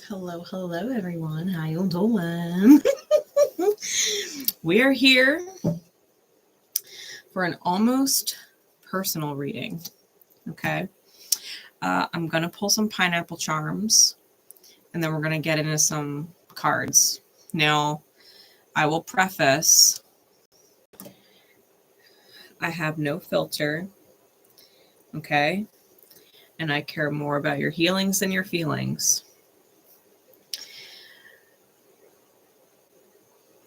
Hello, everyone. How you doing? We're here for an almost personal reading. Okay. I'm going to pull some pineapple charms, and then we're going to get into some cards. Now, I will preface, I have no filter. Okay. And I care more about your healings than your feelings.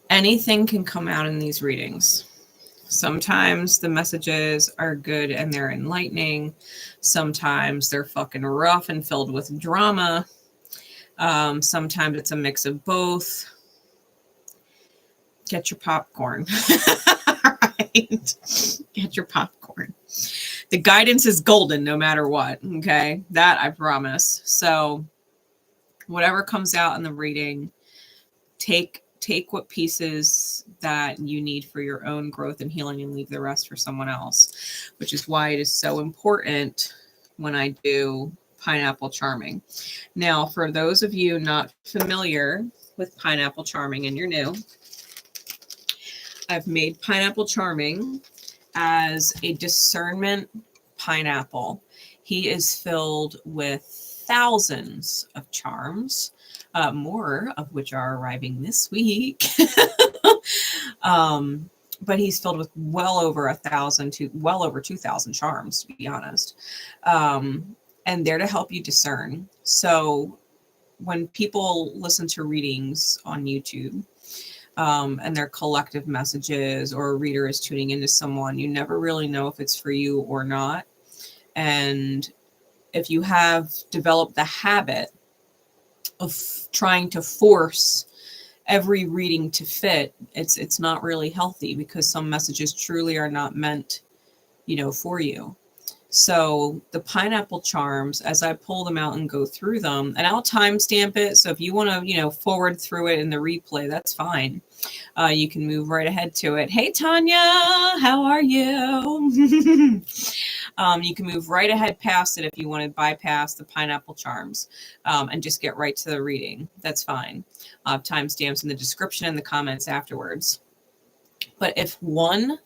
Anything can come out in these readings. Sometimes the messages are good and they're enlightening. Sometimes they're fucking rough and filled with drama. Sometimes it's a mix of both. Get your popcorn. Right? Get your popcorn. The guidance is golden no matter what. Okay. That I promise. So whatever comes out in the reading, take what pieces that you need for your own growth and healing and leave the rest for someone else, which is why it is so important when I do pineapple charming. Now, for those of you not familiar with pineapple charming and you're new, I've made pineapple charming as a discernment pineapple. He is filled with thousands of charms, more of which are arriving this week. But he's filled with well over 1,000 to well over 2,000 charms, to be honest. And they're to help you discern. So when people listen to readings on YouTube, and their collective messages, or a reader is tuning into someone, you never really know if it's for you or not. And if you have developed the habit of trying to force every reading to fit, it's not really healthy, because some messages truly are not meant, for you. So the pineapple charms, as I pull them out and go through them, and I'll timestamp it. So if you want to, forward through it in the replay, that's fine. You can move right ahead to it. Hey, Tanya, how are you? You can move right ahead past it if you want to bypass the pineapple charms, and just get right to the reading. That's fine. Timestamps in the description and the comments afterwards. But if one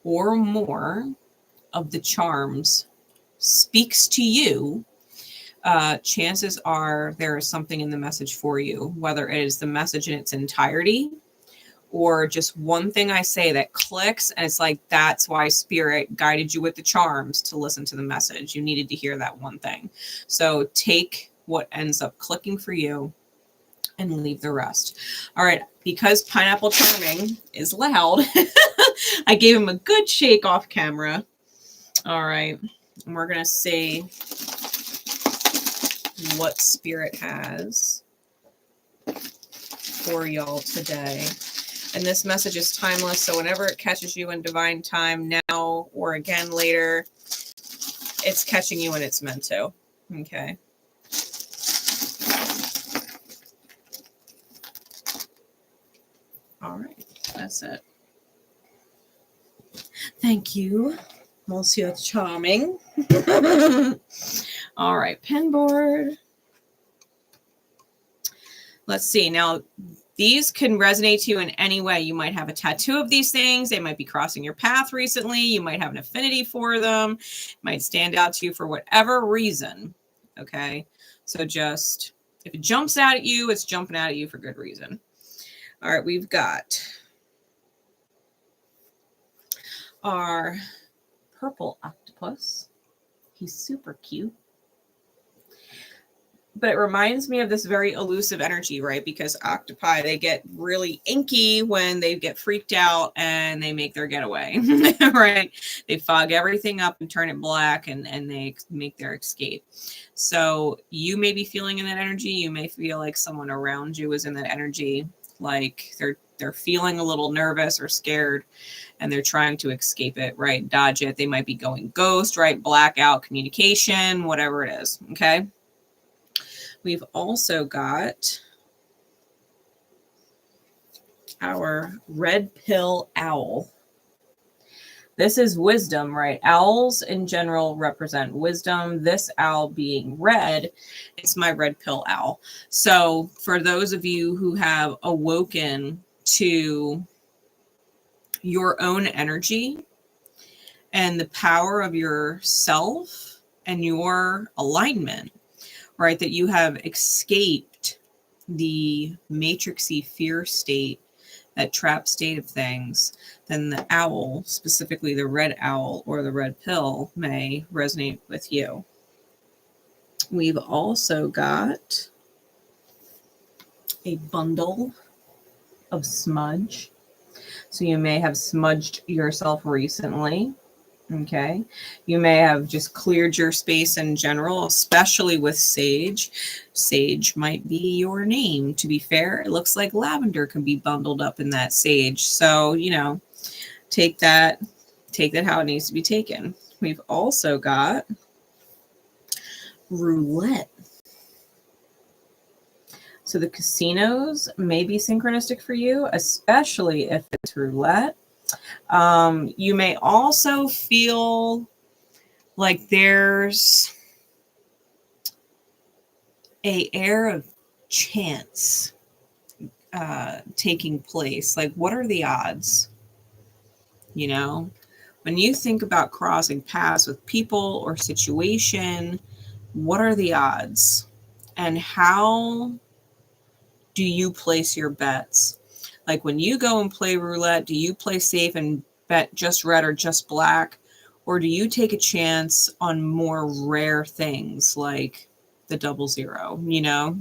or more of the charms speaks to you, chances are there is something in the message for you, whether it is the message in its entirety or just one thing I say that clicks, and it's like, that's why Spirit guided you with the charms to listen to the message. You needed to hear that one thing. So take what ends up clicking for you and leave the rest. All right, because pineapple charming is loud, I gave him a good shake off camera. All right, and we're going to see what Spirit has for y'all today. And this message is timeless, so whenever it catches you in divine time, now or again later, it's catching you when it's meant to. Okay. All right, that's it. Thank you, Monsieur Charming. All right, pen board. Let's see. Now, these can resonate to you in any way. You might have a tattoo of these things. They might be crossing your path recently. You might have an affinity for them. It might stand out to you for whatever reason. Okay. So just, if it jumps out at you, it's jumping out at you for good reason. All right. We've got our purple octopus. He's super cute. But it reminds me of this very elusive energy, right? Because octopi, they get really inky when they get freaked out and they make their getaway, right? They fog everything up and turn it black, and they make their escape. So you may be feeling in that energy. You may feel like someone around you is in that energy, like they're feeling a little nervous or scared, and they're trying to escape it, right? Dodge it. They might be going ghost, right? Blackout communication, whatever it is, okay? We've also got our red pill owl. This is wisdom, right? Owls in general represent wisdom. This owl being red, it's my red pill owl. So for those of you who have awoken to your own energy and the power of yourself and your alignment, right? That you have escaped the matrixy fear state, that trap state of things, then the owl, specifically the red owl or the red pill, may resonate with you. We've also got a bundle of smudge. So you may have smudged yourself recently. Okay. You may have just cleared your space in general, especially with sage. Sage might be your name. To be fair, it looks like lavender can be bundled up in that sage. So, you know, take that how it needs to be taken. We've also got roulette. So the casinos may be synchronistic for you, especially if it's roulette. You may also feel like there's an air of chance taking place. Like, what are the odds? You know, when you think about crossing paths with people or situation, what are the odds? And how do you place your bets? Like when you go and play roulette, do you play safe and bet just red or just black? Or do you take a chance on more rare things like the 00, you know?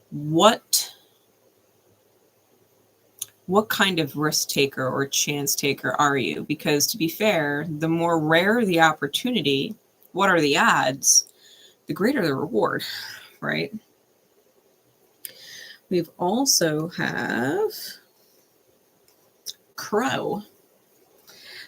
What kind of risk taker or chance taker are you? Because to be fair, the more rare the opportunity, what are the odds, the greater the reward, right? We've also have crow.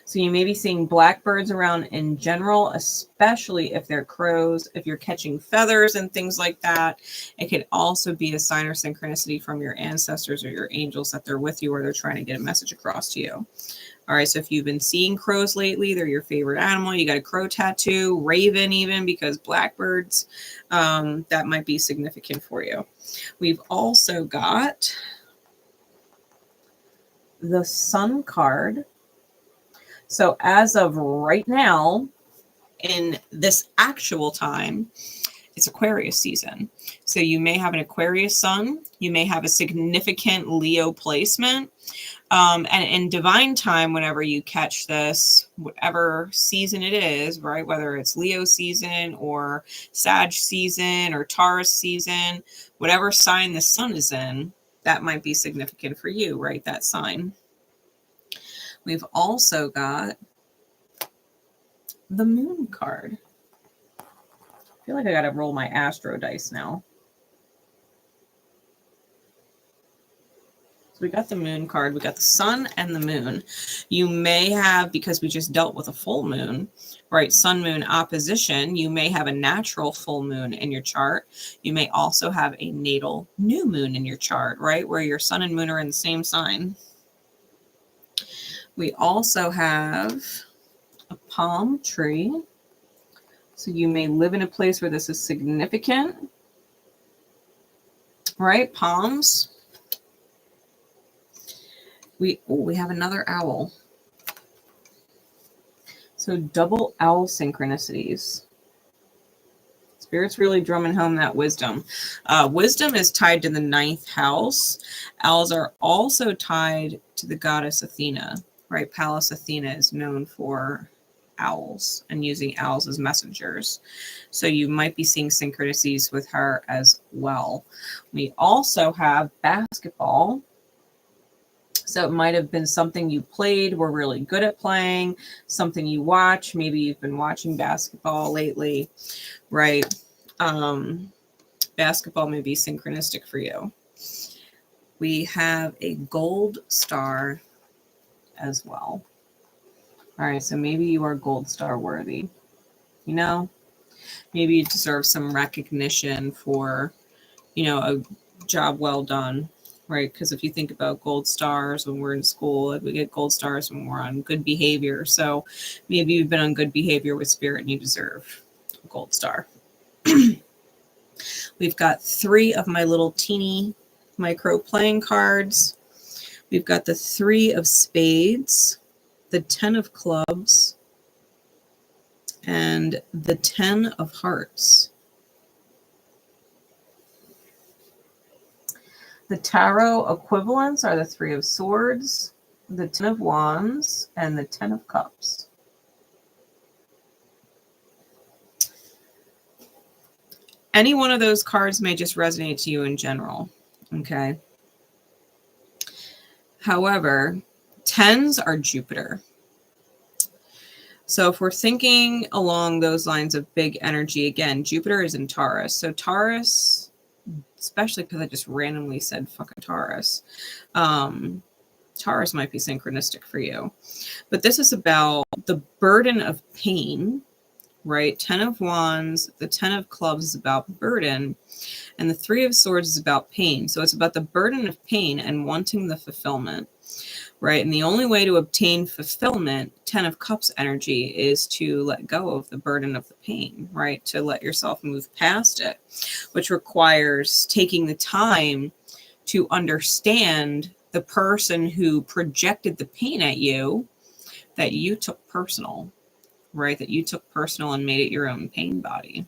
So you may be seeing blackbirds around in general, especially if they're crows, if you're catching feathers and things like that. It could also be a sign or synchronicity from your ancestors or your angels that they're with you or they're trying to get a message across to you. All right, so if you've been seeing crows lately, they're your favorite animal. You got a crow tattoo, raven even, because blackbirds, that might be significant for you. We've also got the Sun card. So as of right now, in this actual time, it's Aquarius season. So you may have an Aquarius sun. You may have a significant Leo placement. And in divine time, whenever you catch this, whatever season it is, right, whether it's Leo season or Sag season or Taurus season, whatever sign the sun is in, that might be significant for you, right, that sign. We've also got the moon card. I feel like I got to roll my AstroDice now. So we got the moon card, we got the sun and the moon. You may have, because we just dealt with a full moon, right? Sun moon opposition. You may have a natural full moon in your chart. You may also have a natal new moon in your chart, right? Where your sun and moon are in the same sign. We also have a palm tree. So you may live in a place where this is significant, right? Palms. We have another owl. So double owl synchronicities. Spirit's really drumming home that wisdom. Wisdom is tied to the 9th house. Owls are also tied to the goddess Athena, right? Pallas Athena is known for owls and using owls as messengers. So you might be seeing synchronicities with her as well. We also have basketball. So it might have been something you played, were really good at playing, something you watch. Maybe you've been watching basketball lately, right? Basketball may be synchronistic for you. We have a gold star as well. All right, so maybe you are gold star worthy. You know, maybe you deserve some recognition for, you know, a job well done. right? Because if you think about gold stars when we're in school, like we get gold stars when we're on good behavior. So maybe you've been on good behavior with spirit and you deserve a gold star. We've got 3 of my little teeny micro playing cards. We've got the 3 of spades, the 10 of clubs, and the 10 of hearts. The tarot equivalents are the 3 of swords, the 10 of wands, and the 10 of cups. Any one of those cards may just resonate to you in general, okay? However, 10s are Jupiter. So if we're thinking along those lines of big energy, again, Jupiter is in Taurus. So Taurus, especially because I just randomly said fucking Taurus, Taurus might be synchronistic for you. But this is about the burden of pain, right? 10 of wands, the 10 of clubs is about burden, and the 3 of swords is about pain. So it's about the burden of pain and wanting the fulfillment, right? And the only way to obtain fulfillment, 10 of cups energy, is to let go of the burden of the pain, right? To let yourself move past it, which requires taking the time to understand the person who projected the pain at you that you took personal, right? That you took personal and made it your own pain body.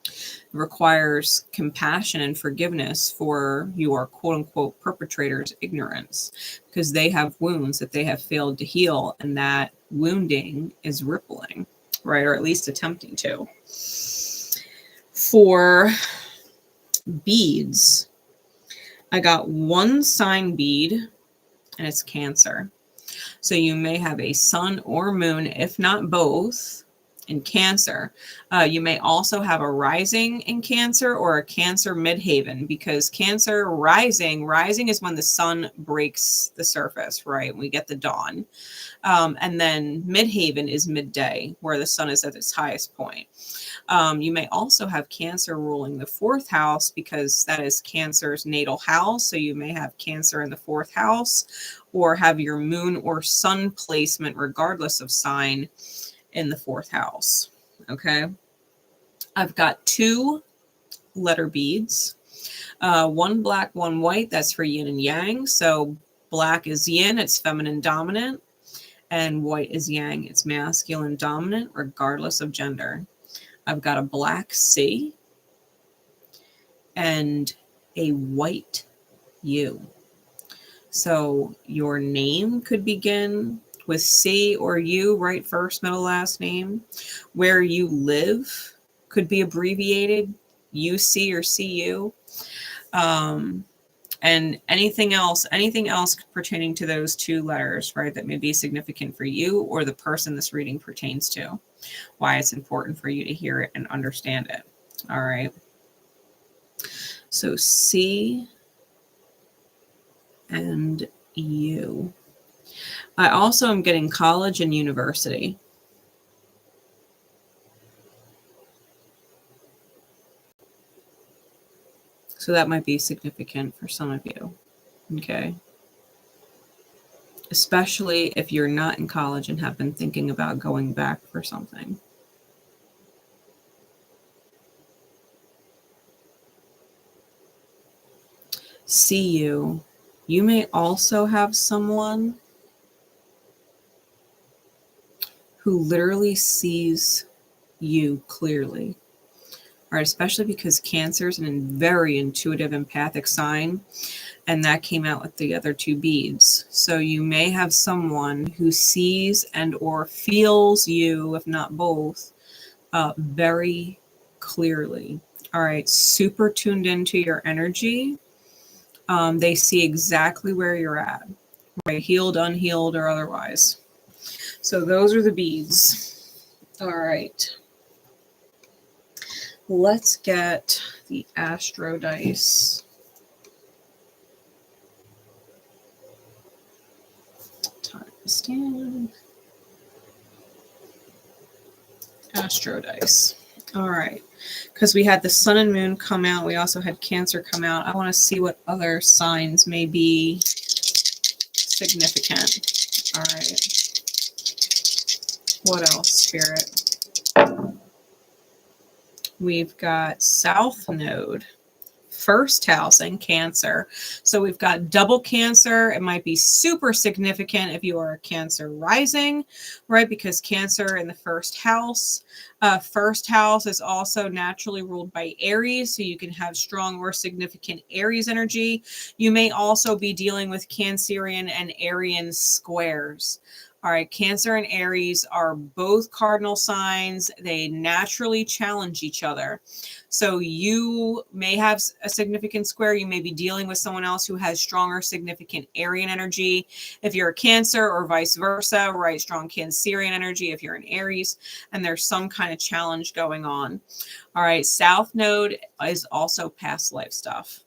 It requires compassion and forgiveness for your quote unquote perpetrator's ignorance, because they have wounds that they have failed to heal, and that wounding is rippling, right? Or at least attempting to. For beads, I got 1 sign bead, and it's Cancer. So you may have a sun or moon, if not both, in Cancer. You may also have a rising in Cancer or a Cancer midhaven, because Cancer rising is when the sun breaks the surface, right? We get the dawn. And then midhaven is midday, where the sun is at its highest point. You may also have Cancer ruling the 4th house, because that is Cancer's natal house. So you may have Cancer in the 4th house, or have your moon or sun placement, regardless of sign, in the 4th house. Okay. I've got 2 letter beads, 1 black, 1 white. That's for yin and yang. So black is yin, it's feminine dominant, and white is yang, it's masculine dominant, regardless of gender. I've got a black C and a white U. So your name could begin with C or U, right? First, middle, last name. Where you live could be abbreviated UC or CU. And anything else pertaining to those 2 letters, right? That may be significant for you or the person this reading pertains to. Why it's important for you to hear it and understand it. All right. So C and U. I also am getting college and university. So that might be significant for some of you. Okay. Especially if you're not in college and have been thinking about going back for something. See you. You may also have someone who literally sees you clearly. All right, especially because Cancer is a very intuitive, empathic sign, and that came out with the other 2 beads. So you may have someone who sees and or feels you, if not both, very clearly. All right, super tuned into your energy. They see exactly where you're at, right? Healed, unhealed, or otherwise. So those are the beads. All right. Let's get the AstroDice. Time to stand. AstroDice. All right. Because we had the sun and moon come out. We also had Cancer come out. I want to see what other signs may be significant. All right. What else, Spirit? We've got South Node, first house, and Cancer. So we've got double Cancer. It might be super significant if you are a Cancer rising, right? Because Cancer in the first house is also naturally ruled by Aries. So you can have strong or significant Aries energy. You may also be dealing with Cancerian and Arian squares. All right, Cancer and Aries are both cardinal signs. They naturally challenge each other. So you may have a significant square. You may be dealing with someone else who has stronger, significant Arian energy. If you're a Cancer, or vice versa, right? Strong Cancerian energy if you're an Aries, and there's some kind of challenge going on. All right, South Node is also past life stuff.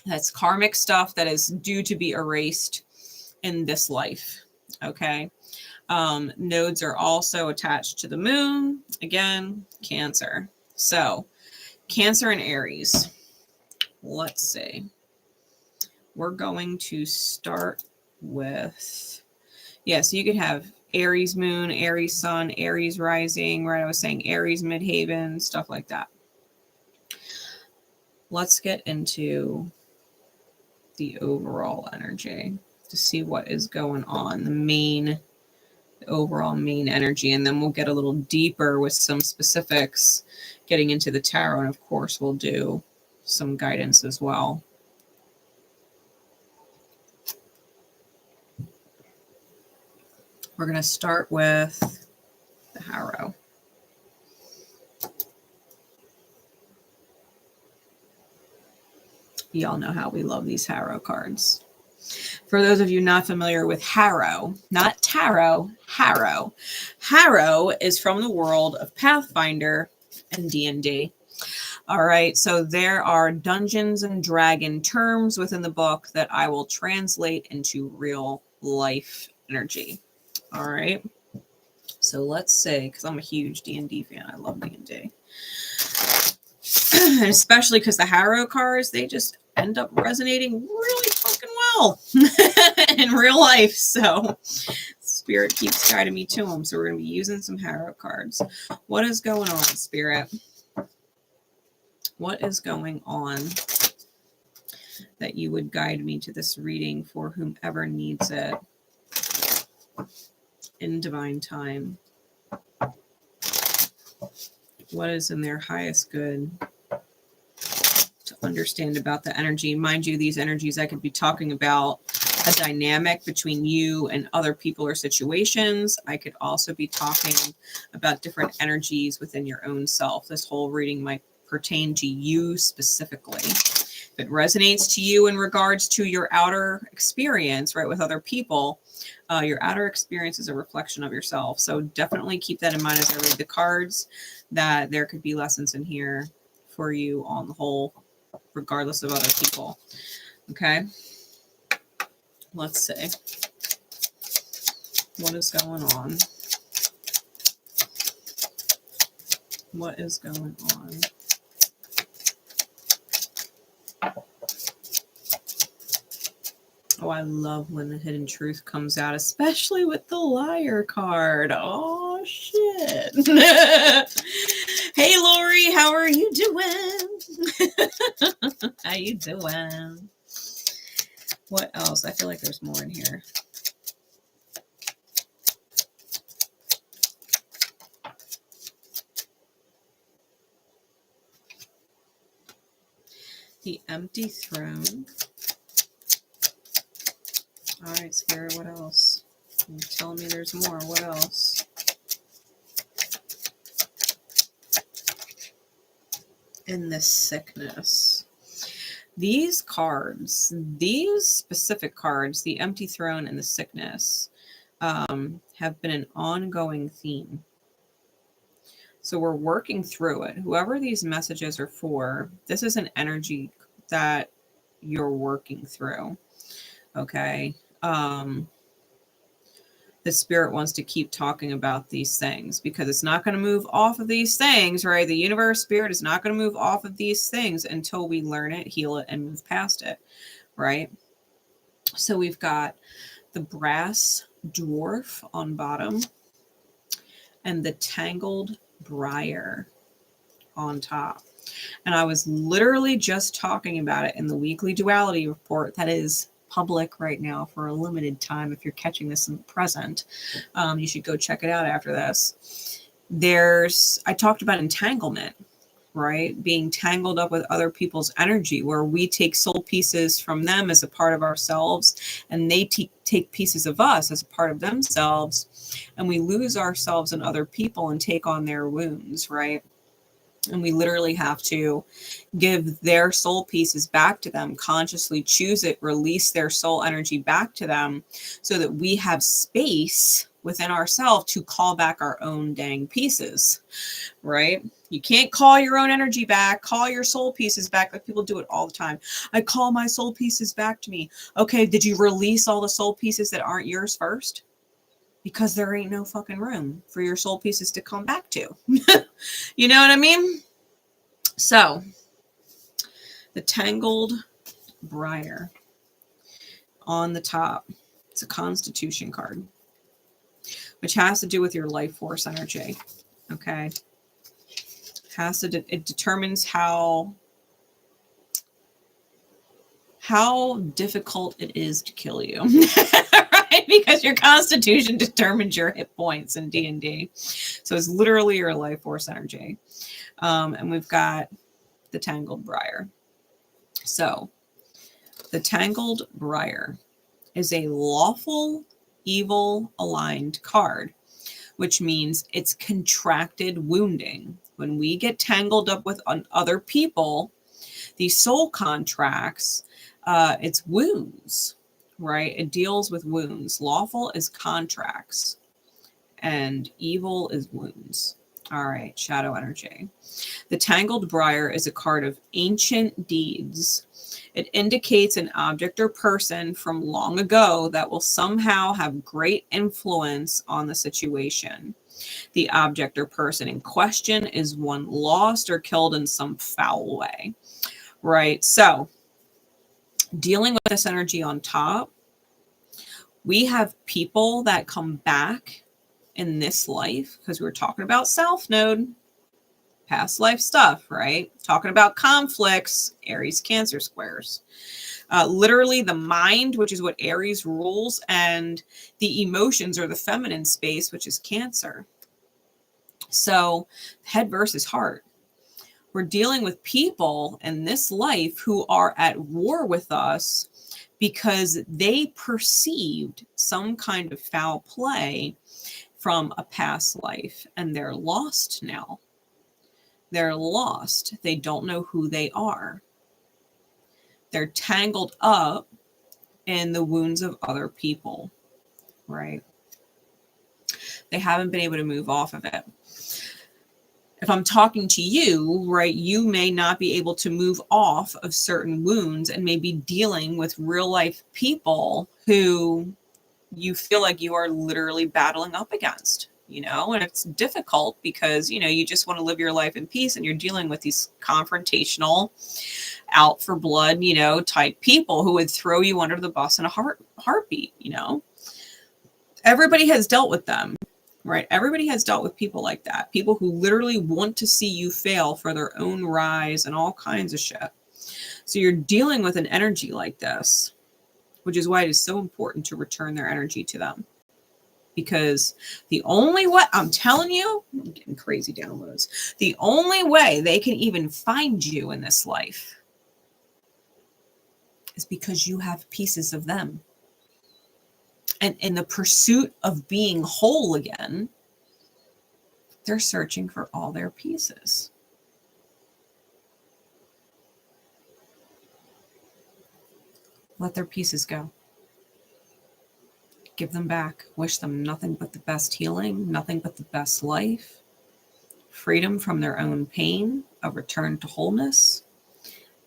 That's karmic stuff that is due to be erased in this life. Okay. Nodes are also attached to the moon. Again, Cancer. So Cancer and Aries. Let's see. We're going to start with, so you could have Aries moon, Aries sun, Aries rising, right? I was saying Aries midhaven, stuff like that. Let's get into the overall energy to see what is going on, the overall main energy, and then we'll get a little deeper with some specifics getting into the tarot, and of course we'll do some guidance as well. We're going to start with the Harrow. Y'all know how we love these Harrow cards. For those of you not familiar with Harrow, not tarot, Harrow. Harrow is from the world of Pathfinder and D&D. All right, so there are Dungeons and Dragon terms within the book that I will translate into real life energy. All right, so let's say, because I'm a huge D&D fan, I love D&D. And especially because the Harrow cards, they just end up resonating really fucking well in real life. So Spirit keeps guiding me to them. So we're going to be using some Harrow cards. What is going on, Spirit? What is going on that you would guide me to this reading for whomever needs it in divine time? What is in their highest good to understand about the energy? Mind you, these energies, I could be talking about a dynamic between you and other people or situations. I could also be talking about different energies within your own self. This whole reading might pertain to you specifically. If it resonates to you in regards to your outer experience, right, with other people, your outer experience is a reflection of yourself. So definitely keep that in mind as I read the cards, that there could be lessons in here for you on the whole, regardless of other people. Okay. Let's see. What is going on? What is going on? Oh, I love when the hidden truth comes out, especially with the liar card. Oh, shit. Hey, Lori, how are you doing? How you doing? What else? I feel like there's more in here. The empty throne. All right, Spirit, what else? You're telling me there's more. What else? In this sickness. These cards, these specific cards, the empty throne and the sickness, have been an ongoing theme. So we're working through it. Whoever these messages are for, this is an energy that you're working through. Okay. the spirit wants to keep talking about these things because it's not going to move off of these things, right? The universe spirit is not going to move off of these things until we learn it, heal it, and move past it, right? So we've got the brass dwarf on bottom and the tangled briar on top. And I was literally just talking about it in the weekly duality report that is public right now for a limited time. If you're catching this in the present, you should go check it out after this. I talked about entanglement, right? Being tangled up with other people's energy, where we take soul pieces from them as a part of ourselves, and they take pieces of us as a part of themselves, and we lose ourselves in other people and take on their wounds, right? And we literally have to give their soul pieces back to them, consciously choose it, release their soul energy back to them so that we have space within ourselves to call back our own dang pieces, right? You can't call your own energy back, call your soul pieces back. Like people do it all the time. I call my soul pieces back to me. Okay, did you release all the soul pieces that aren't yours first? Because there ain't no fucking room for your soul pieces to come back to. You know what I mean? So, the tangled briar on the top. It's a Constitution card, which has to do with your life force energy. Okay. It determines how difficult it is to kill you. Right? Because your constitution determines your hit points in D&D. So it's literally your life force energy. And we've got the tangled briar. So the tangled briar is a lawful evil aligned card, which means it's contracted wounding. When we get tangled up with other people, these soul contracts, it's wounds, right? It deals with wounds. Lawful is contracts and evil is wounds. All right, shadow energy. The tangled briar is a card of ancient deeds. It indicates an object or person from long ago that will somehow have great influence on the situation. The object or person in question is one lost or killed in some foul way, right? So dealing with this energy on top, we have people that come back in this life, because we were talking about South Node, past life stuff, right? Talking about conflicts, Aries, Cancer squares. Literally the mind, which is what Aries rules, and the emotions or the feminine space, which is Cancer. So head versus heart. We're dealing with people in this life who are at war with us because they perceived some kind of foul play from a past life, and they're lost now. They're lost. They don't know who they are. They're tangled up in the wounds of other people, right? They haven't been able to move off of it. If I'm talking to you, right, you may not be able to move off of certain wounds and may be dealing with real life people who you feel like you are literally battling up against, you know, and it's difficult because, you know, you just want to live your life in peace and you're dealing with these confrontational, out for blood, you know, type people who would throw you under the bus in a heartbeat, you know. Everybody has dealt with them. Right? Everybody has dealt with people like that. People who literally want to see you fail for their own rise and all kinds of shit. So you're dealing with an energy like this, which is why it is so important to return their energy to them. Because the only way, I'm telling you, I'm getting crazy downloads. The only way they can even find you in this life is because you have pieces of them. And in the pursuit of being whole again, they're searching for all their pieces. Let their pieces go. Give them back. Wish them nothing but the best healing, nothing but the best life, freedom from their own pain, a return to wholeness.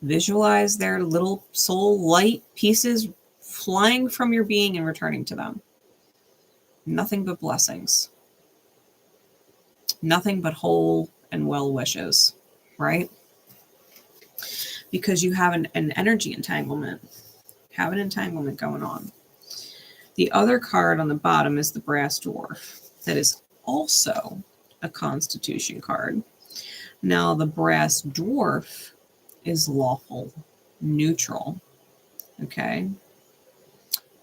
Visualize their little soul light pieces flying from your being and returning to them. Nothing but blessings. Nothing but whole and well wishes, right? Because you have an energy entanglement. Have an entanglement going on. The other card on the bottom is the Brass Dwarf. That is also a Constitution card. Now, the Brass Dwarf is lawful, neutral, okay?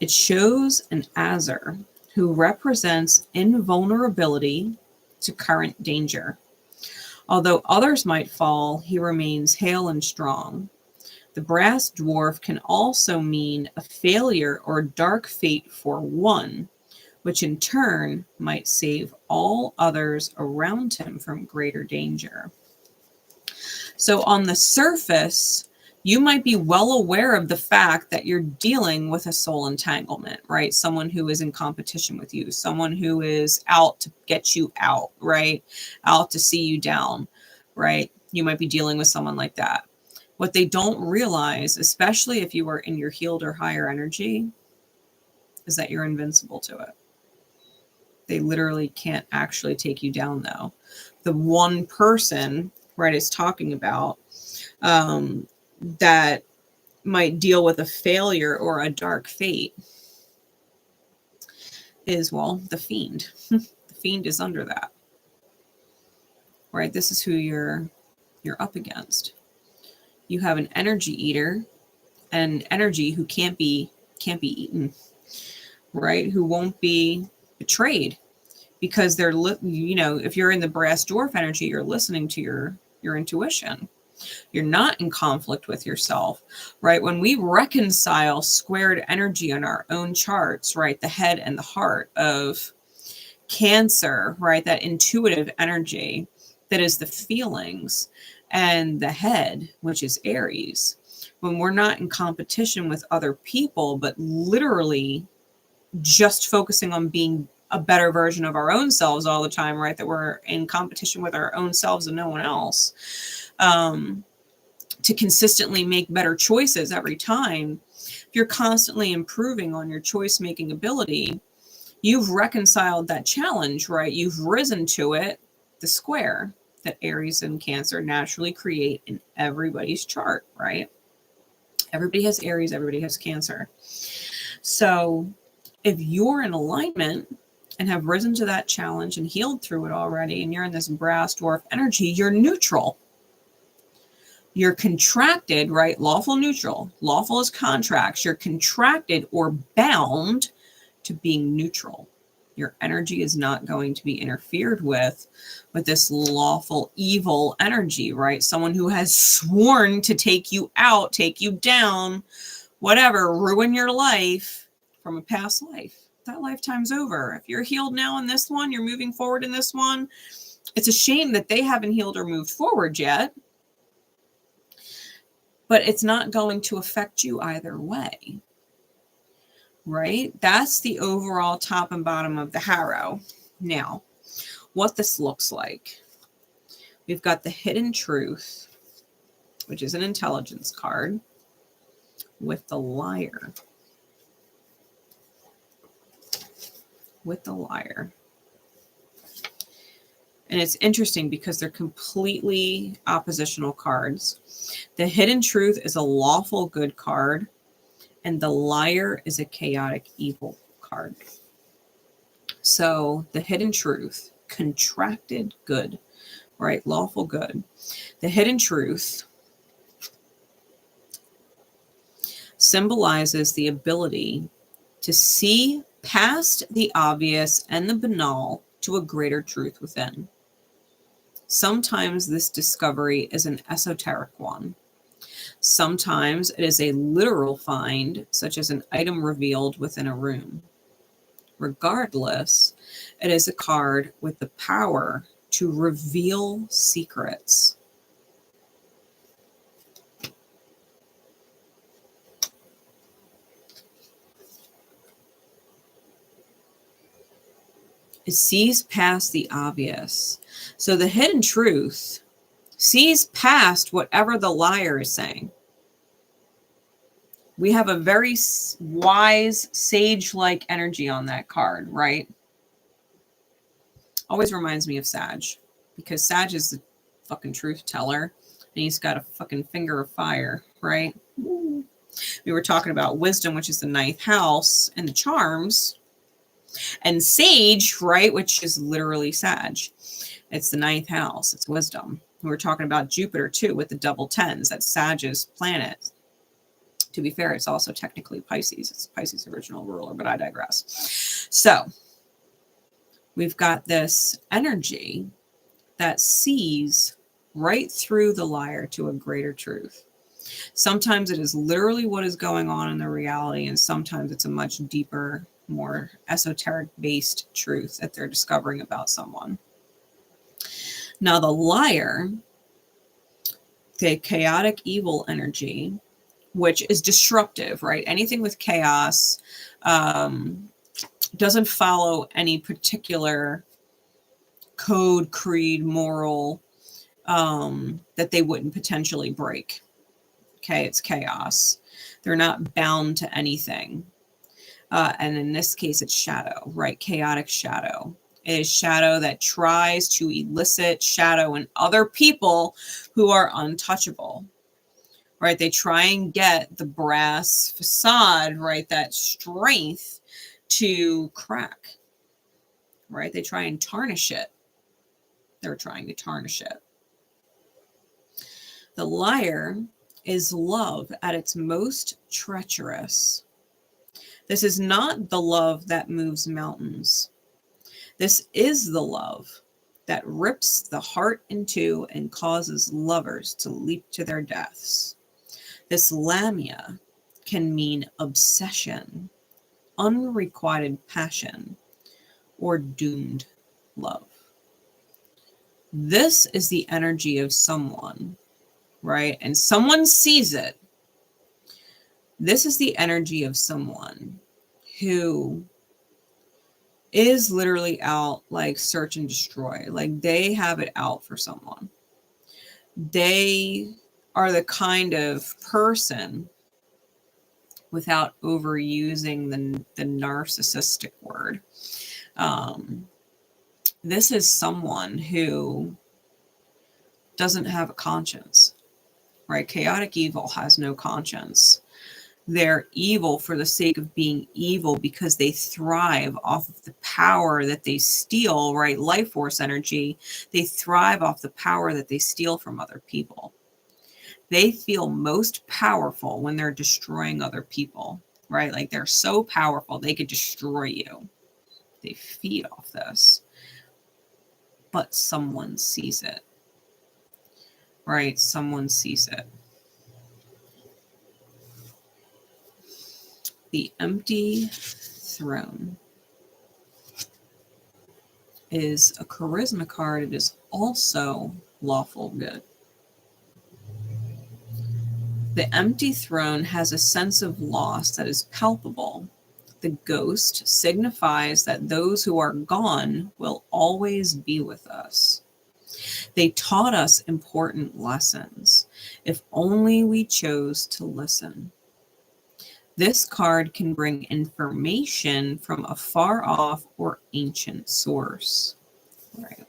It shows an Azure who represents invulnerability to current danger. Although others might fall, he remains hale and strong. The Brass Dwarf can also mean a failure or dark fate for one, which in turn might save all others around him from greater danger. So on the surface, you might be well aware of the fact that you're dealing with a soul entanglement, right? Someone who is in competition with you, someone who is out to get you out, right? Out to see you down, right? You might be dealing with someone like that. What they don't realize, especially if you are in your healed or higher energy, is that you're invincible to it. They literally can't actually take you down, though. The one person, right, is talking about that might deal with a failure or a dark fate is, well, the Fiend. The Fiend is under that, right? This is who you're up against. You have an energy eater, an energy who can't be eaten, right? Who won't be betrayed because they're, you know, if you're in the Brass Dwarf energy, you're listening to your intuition. You're not in conflict with yourself, right? When we reconcile squared energy in our own charts, right? The head and the heart of Cancer, right? That intuitive energy that is the feelings, and the head, which is Aries. When we're not in competition with other people, but literally just focusing on being a better version of our own selves all the time, right? That we're in competition with our own selves and no one else. To consistently make better choices every time, if you're constantly improving on your choice-making ability, you've reconciled that challenge, right? You've risen to it, the square that Aries and Cancer naturally create in everybody's chart, right? Everybody has Aries, everybody has Cancer. So if you're in alignment and have risen to that challenge and healed through it already, and you're in this Brass Dwarf energy, you're neutral. You're contracted, right? Lawful, neutral. Lawful is contracts. You're contracted or bound to being neutral. Your energy is not going to be interfered with this lawful evil energy, right? Someone who has sworn to take you out, take you down, whatever, ruin your life from a past life. That lifetime's over. If you're healed now in this one, you're moving forward in this one. It's a shame that they haven't healed or moved forward yet. But it's not going to affect you either way, right? That's the overall top and bottom of the Harrow. Now, what this looks like. We've got the Hidden Truth, which is an intelligence card, with the Liar. With the Liar. And it's interesting because they're completely oppositional cards. The Hidden Truth is a lawful good card, and the Liar is a chaotic evil card. So the Hidden Truth, contracted good, right? Lawful good. The Hidden Truth symbolizes the ability to see past the obvious and the banal to a greater truth within. Sometimes this discovery is an esoteric one. Sometimes it is a literal find, such as an item revealed within a room. Regardless, it is a card with the power to reveal secrets. It sees past the obvious. So the Hidden Truth sees past whatever the Liar is saying. We have a very wise, sage-like energy on that card, right? Always reminds me of Sag, because Sag is the fucking truth teller, and he's got a fucking finger of fire, right? We were talking about wisdom, which is the 9th house, and the charms, and sage, right, which is literally Sag. It's the 9th house. It's wisdom. We were talking about Jupiter too, with the double 10s. That's Sag's planet. To be fair, it's also technically Pisces. It's Pisces' original ruler, but I digress. So we've got this energy that sees right through the liar to a greater truth. Sometimes it is literally what is going on in the reality, and sometimes it's a much deeper, more esoteric-based truth that they're discovering about someone. Now, the liar, the chaotic evil energy, which is disruptive, right? Anything with chaos doesn't follow any particular code, creed, moral that they wouldn't potentially break. Okay, it's chaos. They're not bound to anything. And in this case, it's shadow, right? Chaotic shadow. It is shadow that tries to elicit shadow in other people who are untouchable. Right, they try and get the brass facade, right, that strength to crack, right? They try and tarnish it. They're trying to tarnish it. The liar is love at its most treacherous. This is not the love that moves mountains. This is the love that rips the heart in two and causes lovers to leap to their deaths. This lamia can mean obsession, unrequited passion, or doomed love. This is the energy of someone, right? And someone sees it. This is the energy of someone who is literally out like search and destroy. Like they have it out for someone. They are the kind of person, without overusing the narcissistic word, this is someone who doesn't have a conscience, right? Chaotic evil has no conscience. They're evil for the sake of being evil because they thrive off of the power that they steal, right? Life force energy. They thrive off the power that they steal from other people. They feel most powerful when they're destroying other people, right? Like they're so powerful, they could destroy you. They feed off this. But someone sees it, right? Someone sees it. The empty throne is a charisma card. It is also lawful good. The empty throne has a sense of loss that is palpable. The ghost signifies that those who are gone will always be with us. They taught us important lessons, if only we chose to listen. This card can bring information from a far off or ancient source. Right.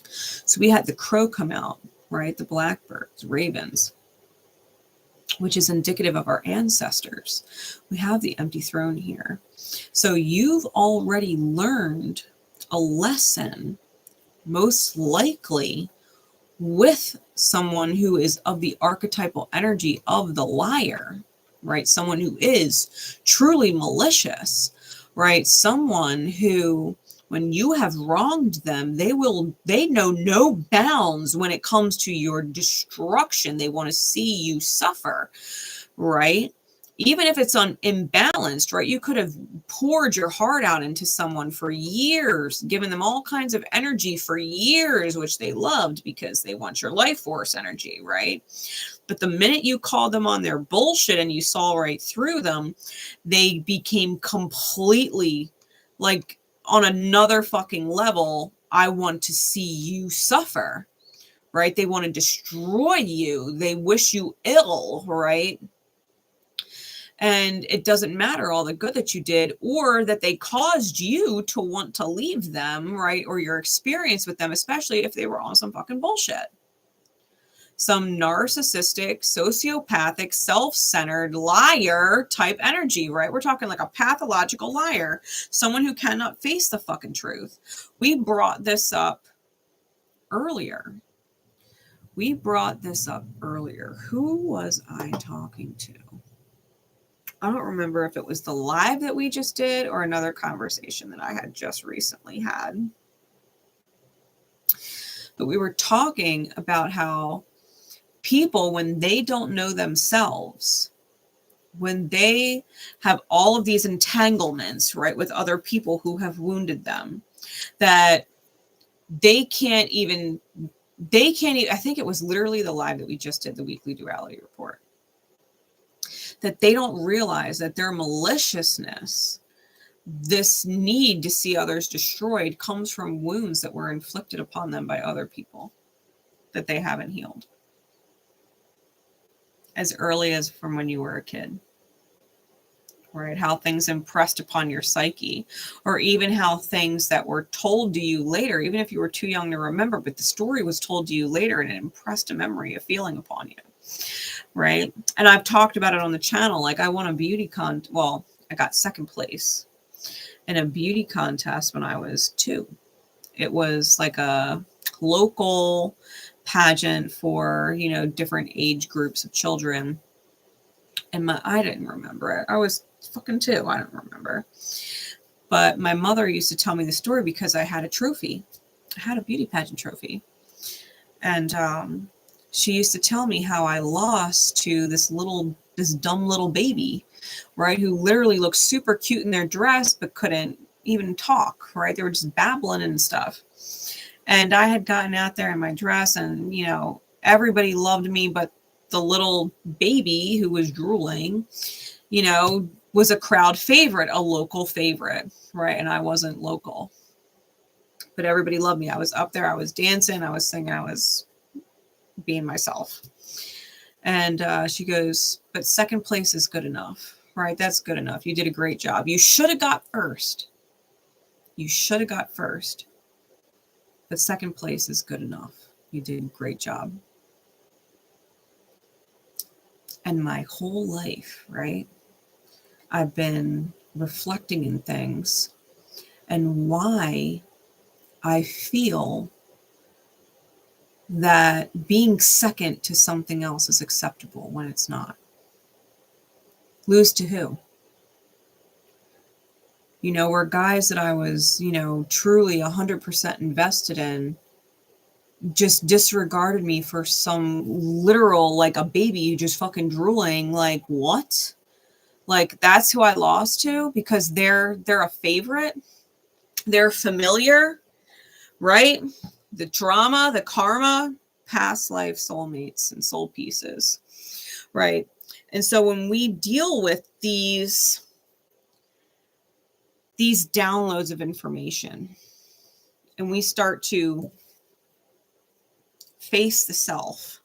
So we had the crow come out, right? The blackbirds, ravens, which is indicative of our ancestors. We have the empty throne here. So you've already learned a lesson, most likely with someone who is of the archetypal energy of the liar, right? Someone who is truly malicious, right? Someone who, when you have wronged them, they know no bounds when it comes to your destruction. They want to see you suffer, right? Even if it's imbalanced, right? You could have poured your heart out into someone for years, given them all kinds of energy for years, which they loved because they want your life force energy, right? But the minute you called them on their bullshit and you saw right through them, they became completely like, on another fucking level, I want to see you suffer, right? They want to destroy you. They wish you ill, right? And it doesn't matter all the good that you did or that they caused you to want to leave them, right? Or your experience with them, especially if they were on some fucking bullshit. Some narcissistic, sociopathic, self-centered liar type energy, right? We're talking like a pathological liar, someone who cannot face the fucking truth. We brought this up earlier. Who was I talking to? I don't remember if it was the live that we just did or another conversation that I had just recently had. But we were talking about how people, when they don't know themselves, when they have all of these entanglements, right, with other people who have wounded them, that they can't even, I think it was literally the live that we just did, the Weekly Duality Report, that they don't realize that their maliciousness, this need to see others destroyed, comes from wounds that were inflicted upon them by other people that they haven't healed. As early as from when you were a kid, right? How things impressed upon your psyche, or even how things that were told to you later, even if you were too young to remember, but the story was told to you later and it impressed a memory, a feeling upon you, right? And I've talked about it on the channel. Like I won a beauty I got second place in a beauty contest when I was 2. It was like a local pageant for, different age groups of children. And I didn't remember it. I was fucking 2. I don't remember. But my mother used to tell me the story because I had a trophy. I had a beauty pageant trophy. And she used to tell me how I lost to this dumb little baby, right? Who literally looked super cute in their dress, but couldn't even talk, right? They were just babbling and stuff. And I had gotten out there in my dress and, everybody loved me, but the little baby who was drooling, was a crowd favorite, a local favorite, right? And I wasn't local, but everybody loved me. I was up there, I was dancing, I was singing, I was being myself. And she goes, but second place is good enough, right? That's good enough. You did a great job. You should have got first. But second place is good enough. You did a great job. And my whole life, right, I've been reflecting in things and why I feel that being second to something else is acceptable when it's not. Lose to who? Were guys that I was, truly 100% invested in, just disregarded me for some literal, like a baby just fucking drooling. Like, what? Like, that's who I lost to because they're a favorite. They're familiar, right? The drama, the karma, past life soulmates and soul pieces, right? And so when we deal with these downloads of information and we start to face the self,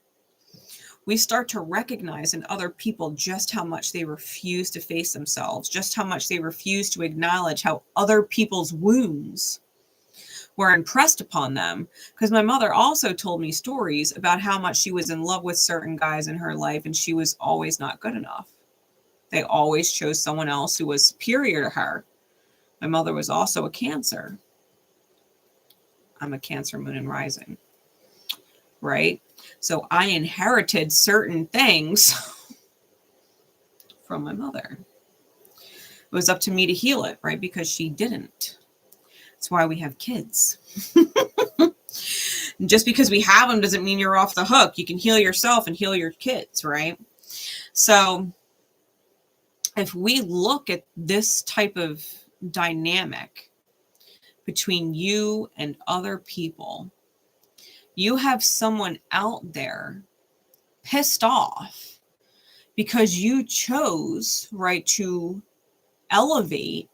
we start to recognize in other people just how much they refuse to face themselves, just how much they refuse to acknowledge how other people's wounds were impressed upon them. Because my mother also told me stories about how much she was in love with certain guys in her life and she was always not good enough. They always chose someone else who was superior to her. My mother was also a Cancer. I'm a Cancer moon and rising, right? So I inherited certain things from my mother. It was up to me to heal it, right? Because she didn't. That's why we have kids. And just because we have them doesn't mean you're off the hook. You can heal yourself and heal your kids, right? So if we look at this type of dynamic between you and other people, you have someone out there pissed off because you chose, right, to elevate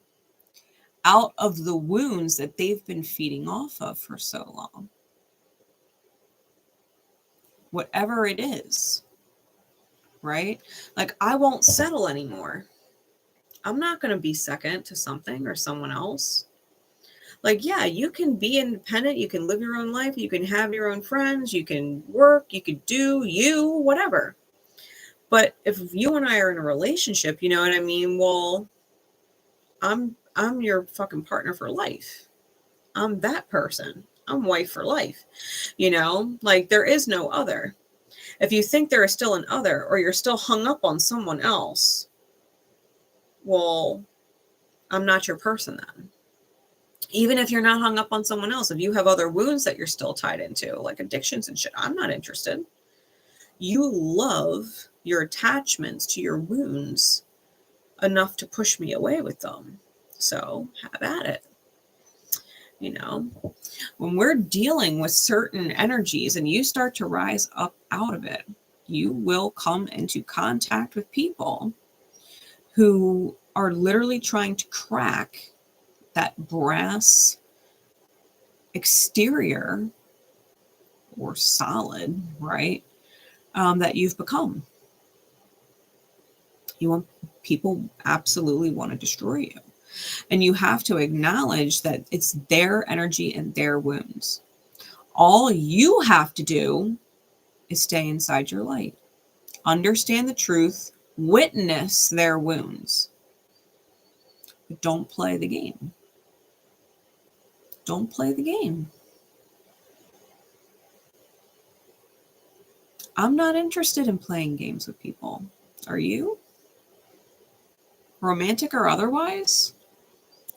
out of the wounds that they've been feeding off of for so long. Whatever it is. right? Like, I won't settle anymore. I'm not going to be second to something or someone else. Like, yeah, you can be independent. You can live your own life. You can have your own friends. You can work. You could do you, whatever. But if you and I are in a relationship, you know what I mean? Well, I'm your fucking partner for life. I'm that person. I'm wife for life. You know, like, there is no other. If you think there is still an other, or you're still hung up on someone else, well, I'm not your person then. Even if you're not hung up on someone else, if you have other wounds that you're still tied into, like addictions and shit, I'm not interested. You love your attachments to your wounds enough to push me away with them. So have at it. You know, when we're dealing with certain energies and you start to rise up out of it, you will come into contact with people who are literally trying to crack that brass exterior or solid, right? That you've become. People absolutely want to destroy you. And you have to acknowledge that it's their energy and their wounds. All you have to do is stay inside your light. Understand the truth. Witness their wounds. But don't play the game. Don't play the game. I'm not interested in playing games with people. Are you? Romantic or otherwise?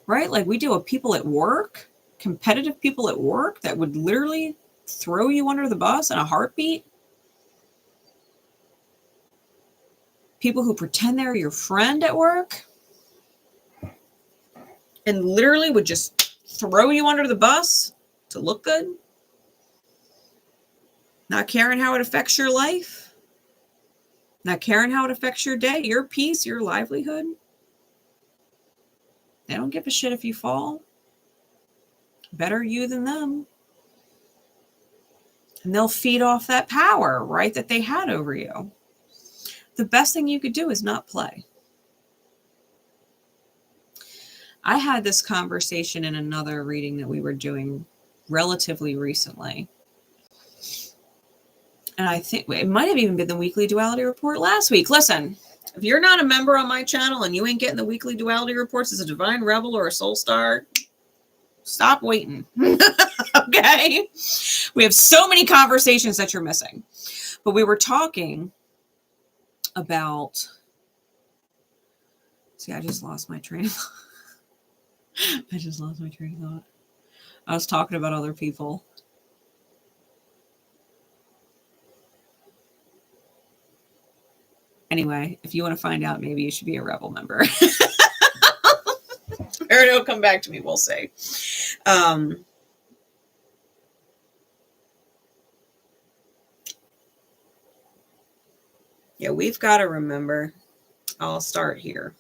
Right? Like, we deal with people at work, competitive people at work that would literally throw you under the bus in a heartbeat. People who pretend they're your friend at work and literally would just throw you under the bus to look good. Not caring how it affects your life. Not caring how it affects your day, your peace, your livelihood. They don't give a shit if you fall. Better you than them. And they'll feed off that power, right, that they had over you. The best thing you could do is not play. I had this conversation in another reading that we were doing relatively recently. And I think it might have even been the Weekly Duality Report last week. Listen, if you're not a member on my channel and you ain't getting the Weekly Duality Reports as a Divine Rebel or a Soul Star, stop waiting. Okay? We have so many conversations that you're missing. But we were talking about... See, I just lost my train of thought. I just lost my train of thought. I was talking about other people. Anyway, if you want to find out, maybe you should be a Rebel member. Or it'll come back to me, we'll see. Yeah, we've got to remember. I'll start here,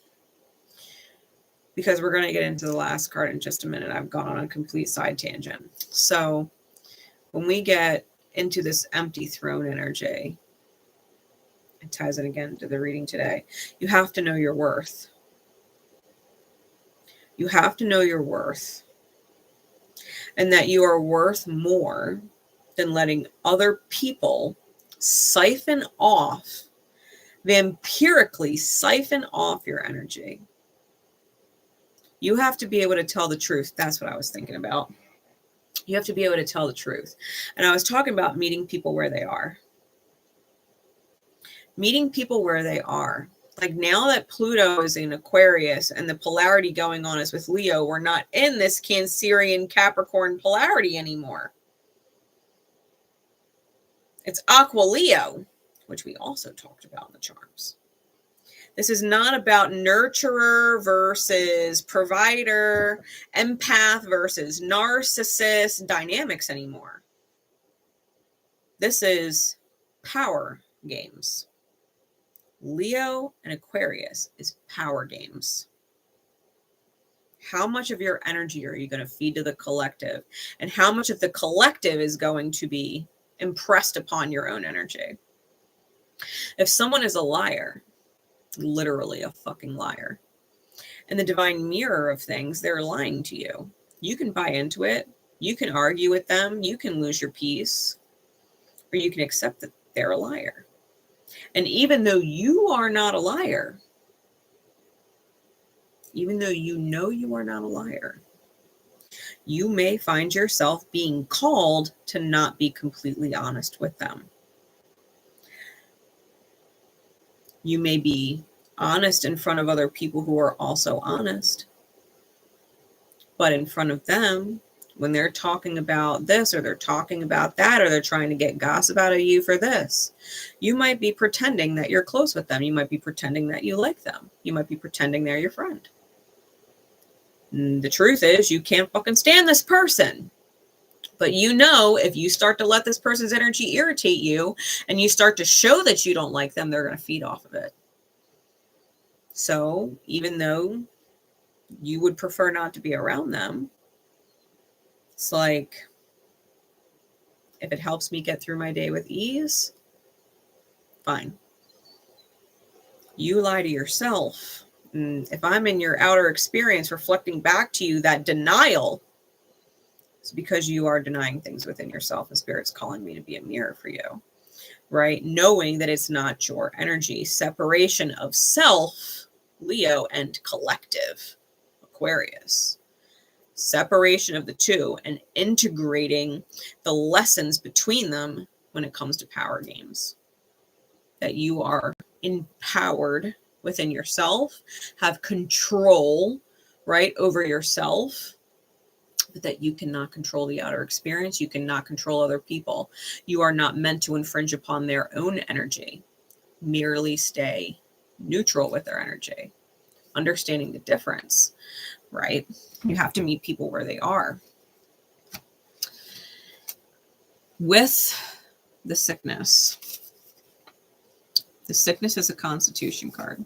because we're going to get into the last card in just a minute. I've gone on a complete side tangent. So when we get into this empty throne energy, it ties it again to the reading today. You have to know your worth. You have to know your worth. And that you are worth more than letting other people siphon off, vampirically siphon off your energy. You have to be able to tell the truth. That's what I was thinking about. You have to be able to tell the truth. And I was talking about meeting people where they are. Meeting people where they are. Like, now that Pluto is in Aquarius and the polarity going on is with Leo, we're not in this Cancerian Capricorn polarity anymore. It's Aqua Leo, which we also talked about in the charms. This is not about nurturer versus provider, empath versus narcissist dynamics anymore. This is power games. Leo and Aquarius is power games. How much of your energy are you going to feed to the collective? And how much of the collective is going to be impressed upon your own energy? If someone is a liar, literally a fucking liar, and the divine mirror of things, they're lying to you. You can buy into it. You can argue with them. You can lose your peace, or you can accept that they're a liar. And even though you are not a liar, even though you know you are not a liar, you may find yourself being called to not be completely honest with them. You may be honest in front of other people who are also honest, but in front of them, when they're talking about this or they're talking about that, or they're trying to get gossip out of you for this, you might be pretending that you're close with them. You might be pretending that you like them. You might be pretending they're your friend. And the truth is, you can't fucking stand this person. But you know, if you start to let this person's energy irritate you and you start to show that you don't like them, they're going to feed off of it. So even though you would prefer not to be around them, it's like, if it helps me get through my day with ease, fine. You lie to yourself. And if I'm in your outer experience reflecting back to you that denial, it's because you are denying things within yourself, and Spirit's calling me to be a mirror for you, right? Knowing that it's not your energy. Separation of self, Leo, and collective, Aquarius. Separation of the two and integrating the lessons between them when it comes to power games. That you are empowered within yourself, have control, right, over yourself, but that you cannot control the outer experience. You cannot control other people. You are not meant to infringe upon their own energy. Merely stay neutral with their energy. Understanding the difference, right? You have to meet people where they are. With the sickness is a Constitution card.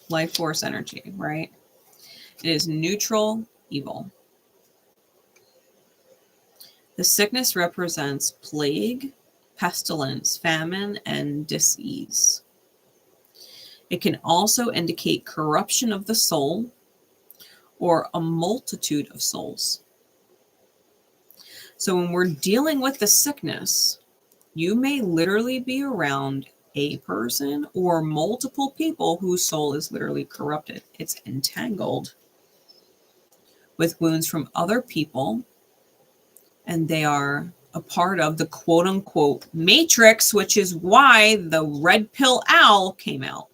Life force energy, right? It is neutral evil. The sickness represents plague, pestilence, famine, and dis-ease. It can also indicate corruption of the soul or a multitude of souls. So when we're dealing with the sickness, you may literally be around a person or multiple people whose soul is literally corrupted. It's entangled with wounds from other people, and they are a part of the quote unquote matrix, which is why the red pill owl came out.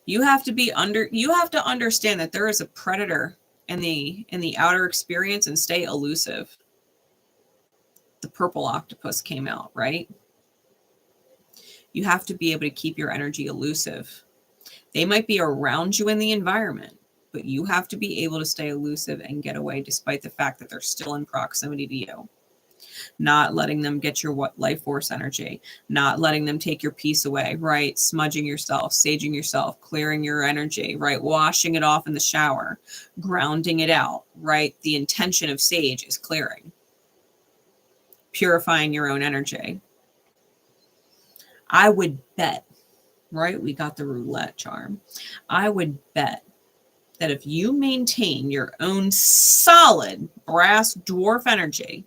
You have to understand that there is a predator in the outer experience, and stay elusive. The purple octopus came out, right? You have to be able to keep your energy elusive. They might be around you in the environment, but you have to be able to stay elusive and get away despite the fact that they're still in proximity to you. Not letting them get your life force energy, not letting them take your peace away, right? Smudging yourself, saging yourself, clearing your energy, right? Washing it off in the shower, grounding it out, right? The intention of sage is clearing, purifying your own energy. I would bet, right? We got the roulette charm. I would bet that if you maintain your own solid brass dwarf energy,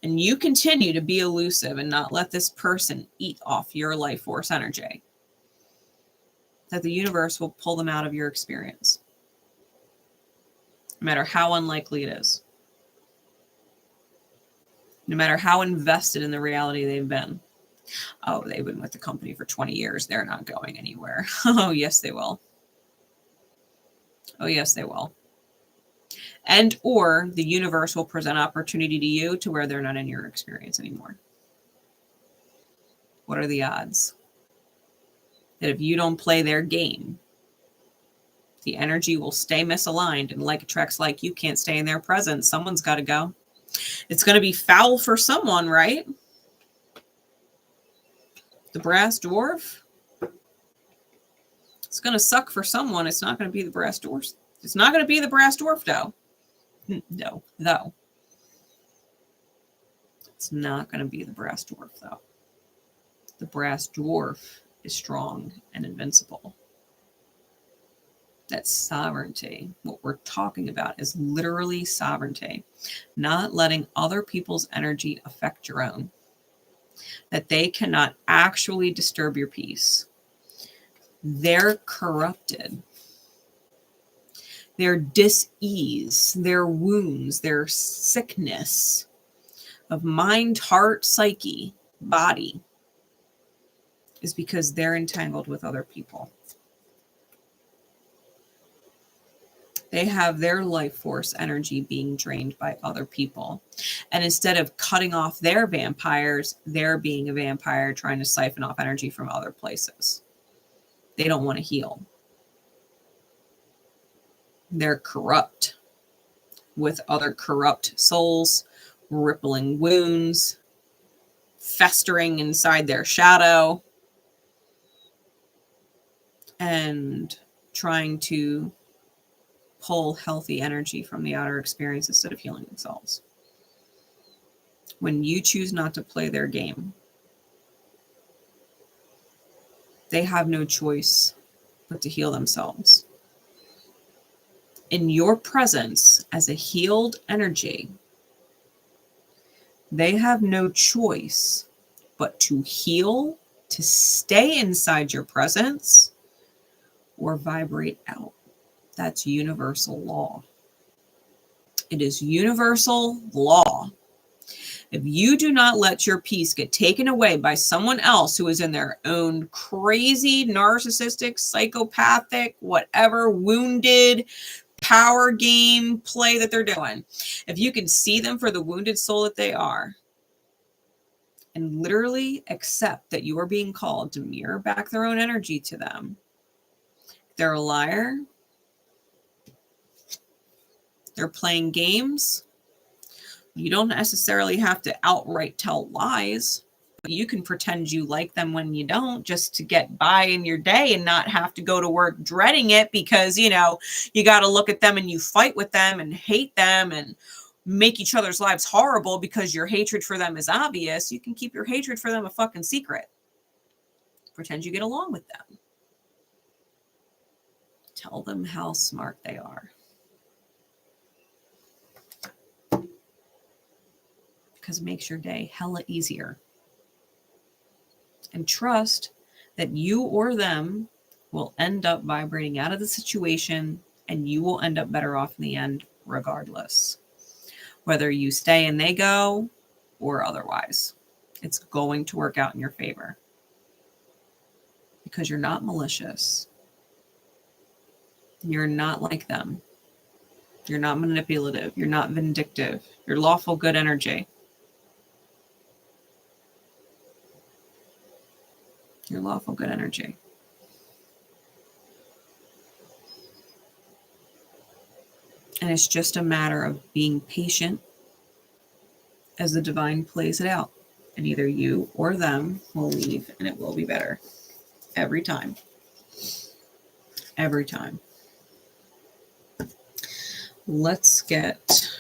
and you continue to be elusive and not let this person eat off your life force energy, that the universe will pull them out of your experience, no matter how unlikely it is, no matter how invested in the reality they've been. Oh, they've been with the company for 20 years. They're not going anywhere. Oh, yes, they will. Oh, yes, they will. And or the universe will present opportunity to you to where they're not in your experience anymore. What are the odds that if you don't play their game, the energy will stay misaligned, and like attracts like, you can't stay in their presence. Someone's got to go. It's going to be foul for someone, right? The brass dwarf. It's going to suck for someone. It's not going to be the brass dwarf. It's not going to be the brass dwarf, though. No. It's not going to be the brass dwarf, though. The brass dwarf is strong and invincible. That's sovereignty. What we're talking about is literally sovereignty, not letting other people's energy affect your own, that they cannot actually disturb your peace. They're corrupted. Their dis-ease, their wounds, their sickness of mind, heart, psyche, body is because they're entangled with other people. They have their life force energy being drained by other people. And instead of cutting off their vampires, they're being a vampire trying to siphon off energy from other places. They don't want to heal. They're corrupt with other corrupt souls, rippling wounds, festering inside their shadow, and trying to pull healthy energy from the outer experience instead of healing themselves. When you choose not to play their game, they have no choice but to heal themselves. In your presence as a healed energy, they have no choice but to heal, to stay inside your presence, or vibrate out. That's universal law. It is universal law. If you do not let your peace get taken away by someone else who is in their own crazy, narcissistic, psychopathic, whatever, wounded, power game play that they're doing, if you can see them for the wounded soul that they are, and literally accept that you are being called to mirror back their own energy to them, they're a liar, they're playing games. You don't necessarily have to outright tell lies, but you can pretend you like them when you don't, just to get by in your day and not have to go to work dreading it because, you know, you got to look at them and you fight with them and hate them and make each other's lives horrible because your hatred for them is obvious. You can keep your hatred for them a fucking secret. Pretend you get along with them. Tell them how smart they are. Because it makes your day hella easier. And trust that you or them will end up vibrating out of the situation and you will end up better off in the end regardless. Whether you stay and they go or otherwise, it's going to work out in your favor. Because you're not malicious. You're not like them. You're not manipulative. You're not vindictive. You're lawful good energy. Your lawful good energy. And it's just a matter of being patient as the divine plays it out. And either you or them will leave and it will be better. Every time. Every time. Let's get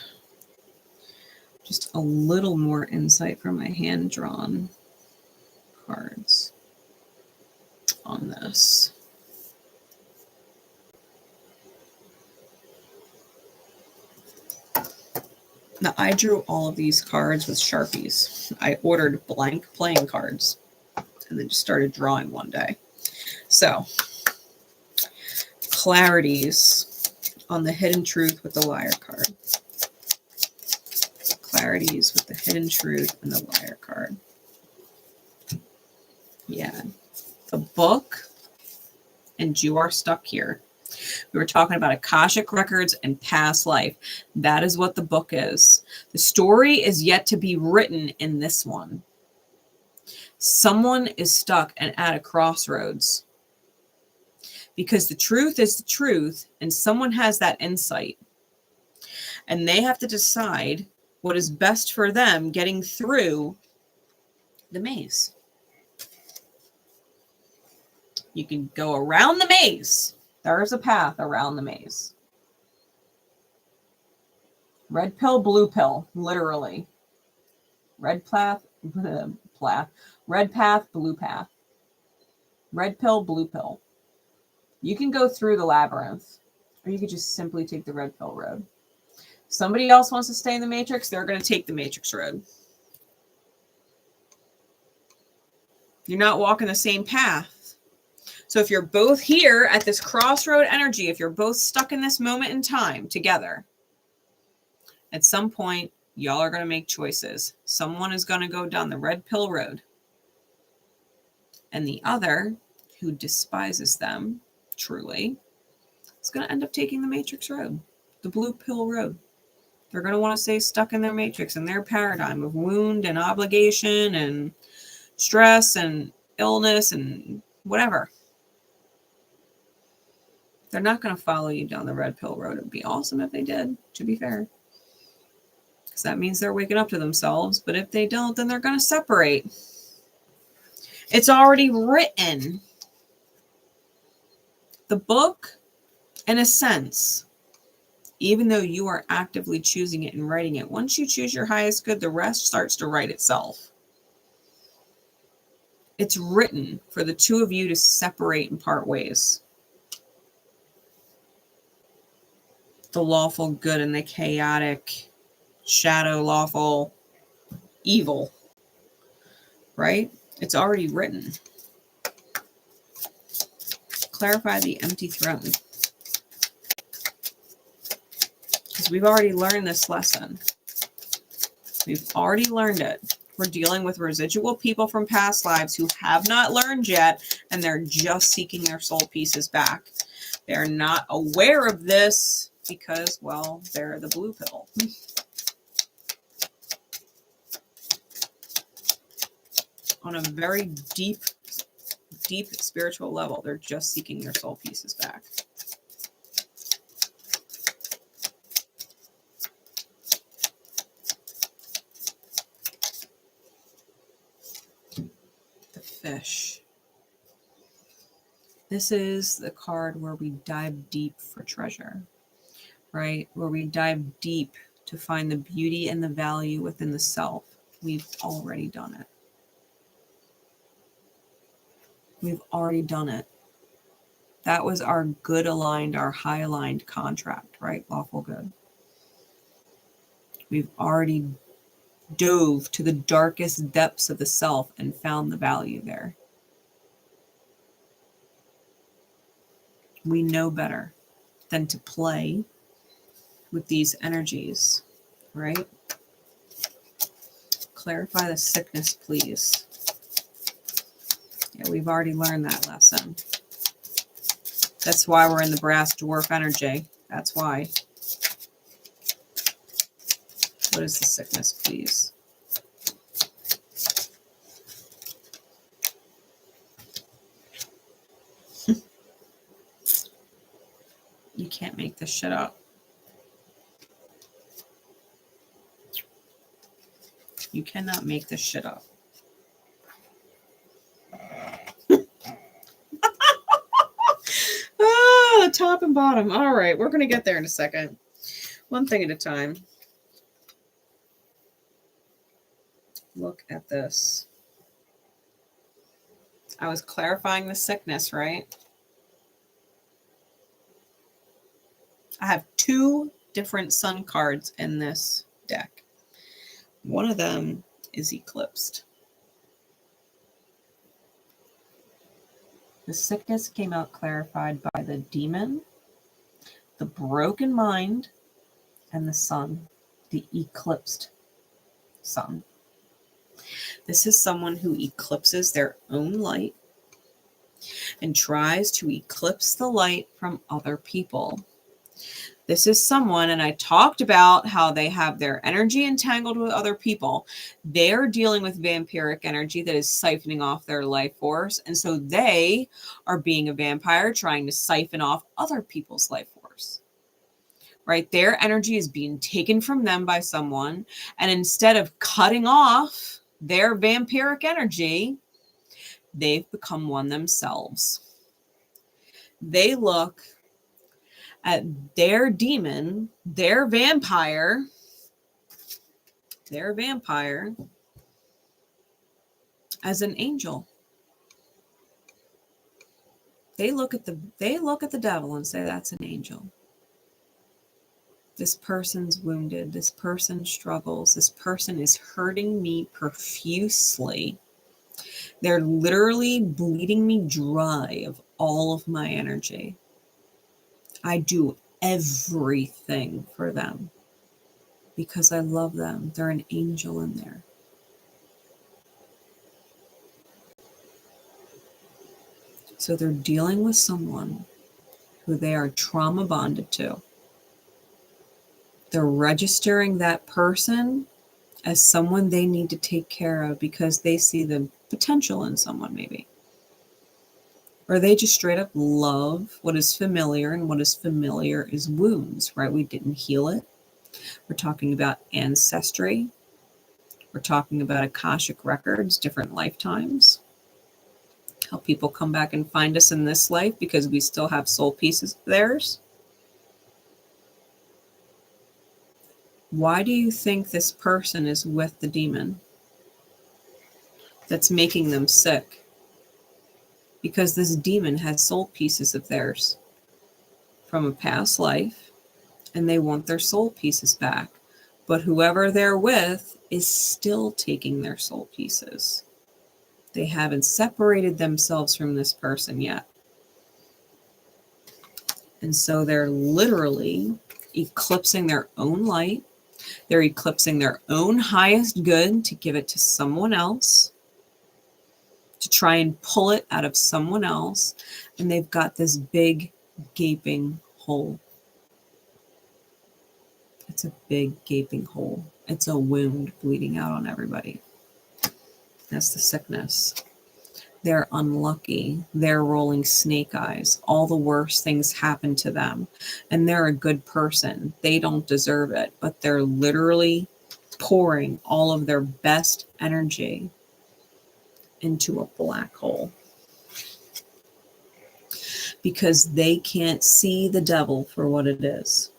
just a little more insight from my hand-drawn cards on this. Now, I drew all of these cards with Sharpies. I ordered blank playing cards and then just started drawing one day. So, clarities on the hidden truth with the liar card. Clarities with the hidden truth and the liar card. Yeah. The book and you are stuck here. We were talking about Akashic records and past life. That is what the book is. The story is yet to be written in this one. Someone is stuck and at a crossroads. Because the truth is the truth, and someone has that insight. And they have to decide what is best for them getting through the maze. You can go around the maze. There's a path around the maze. Red pill, blue pill, literally. red path, red path, blue path, red pill, blue pill. You can go through the labyrinth, or you could just simply take the red pill road. Somebody else wants to stay in the matrix, they're going to take the matrix road. You're not walking the same path. So if you're both here at this crossroad energy, if you're both stuck in this moment in time together, at some point, y'all are going to make choices. Someone is going to go down the red pill road. And the other, who despises them, truly, is going to end up taking the matrix road, the blue pill road. They're going to want to stay stuck in their matrix, in their paradigm of wound and obligation and stress and illness and whatever. They're not going to follow you down the red pill road. It would be awesome if they did, to be fair. Because that means they're waking up to themselves. But if they don't, then they're going to separate. It's already written. The book, in a sense, even though you are actively choosing it and writing it, once you choose your highest good, the rest starts to write itself. It's written for the two of you to separate and part ways. The lawful good and the chaotic shadow lawful evil, right? It's already written. Clarify the empty throne. Because we've already learned this lesson. We've already learned it. We're dealing with residual people from past lives who have not learned yet, and they're just seeking their soul pieces back. They're not aware of this because, well, they're the blue pill. On a very deep spiritual level, they're just seeking their soul pieces back. The fish. This is the card where we dive deep for treasure, right? Where we dive deep to find the beauty and the value within the self. We've already done it. We've already done it. That was our good aligned, our high aligned contract, right? Lawful good. We've already dove to the darkest depths of the self and found the value there. We know better than to play with these energies, right? Clarify the sickness, please. Yeah, we've already learned that lesson. That's why we're in the brass dwarf energy. That's why. What is the sickness, please? You can't make this shit up. You cannot make this shit up. Top and bottom. All right, we're going to get there in a second. One thing at a time. Look at this. I was clarifying the sickness, right? I have two different sun cards in this deck. One of them is eclipsed. The sickness came out clarified by the demon, the broken mind, and the sun, the eclipsed sun. This is someone who eclipses their own light and tries to eclipse the light from other people. This is someone, and I talked about how they have their energy entangled with other people. They're dealing with vampiric energy that is siphoning off their life force. And so they are being a vampire trying to siphon off other people's life force. Right? Their energy is being taken from them by someone. And instead of cutting off their vampiric energy, they've become one themselves. They look at their demon, their vampire, as an angel. They look at the devil and say, that's an angel. This person's wounded. This person struggles. This person is hurting me profusely. They're literally bleeding me dry of all of my energy. I do everything for them because I love them. They're an angel in there. So they're dealing with someone who they are trauma bonded to. They're registering that person as someone they need to take care of because they see the potential in someone, maybe. Or they just straight up love what is familiar, and what is familiar is wounds, right? We didn't heal it. We're talking about ancestry. We're talking about Akashic records, different lifetimes. How people come back and find us in this life because we still have soul pieces of theirs. Why do you think this person is with the demon that's making them sick? Because this demon has soul pieces of theirs from a past life, and they want their soul pieces back. But whoever they're with is still taking their soul pieces. They haven't separated themselves from this person yet. And so they're literally eclipsing their own light. They're eclipsing their own highest good to give it to someone else, to try and pull it out of someone else. And they've got this big gaping hole. It's a big gaping hole. It's a wound bleeding out on everybody. That's the sickness. They're unlucky. They're rolling snake eyes. All the worst things happen to them. And they're a good person. They don't deserve it. But they're literally pouring all of their best energy into a black hole. Because they can't see the devil for what it is.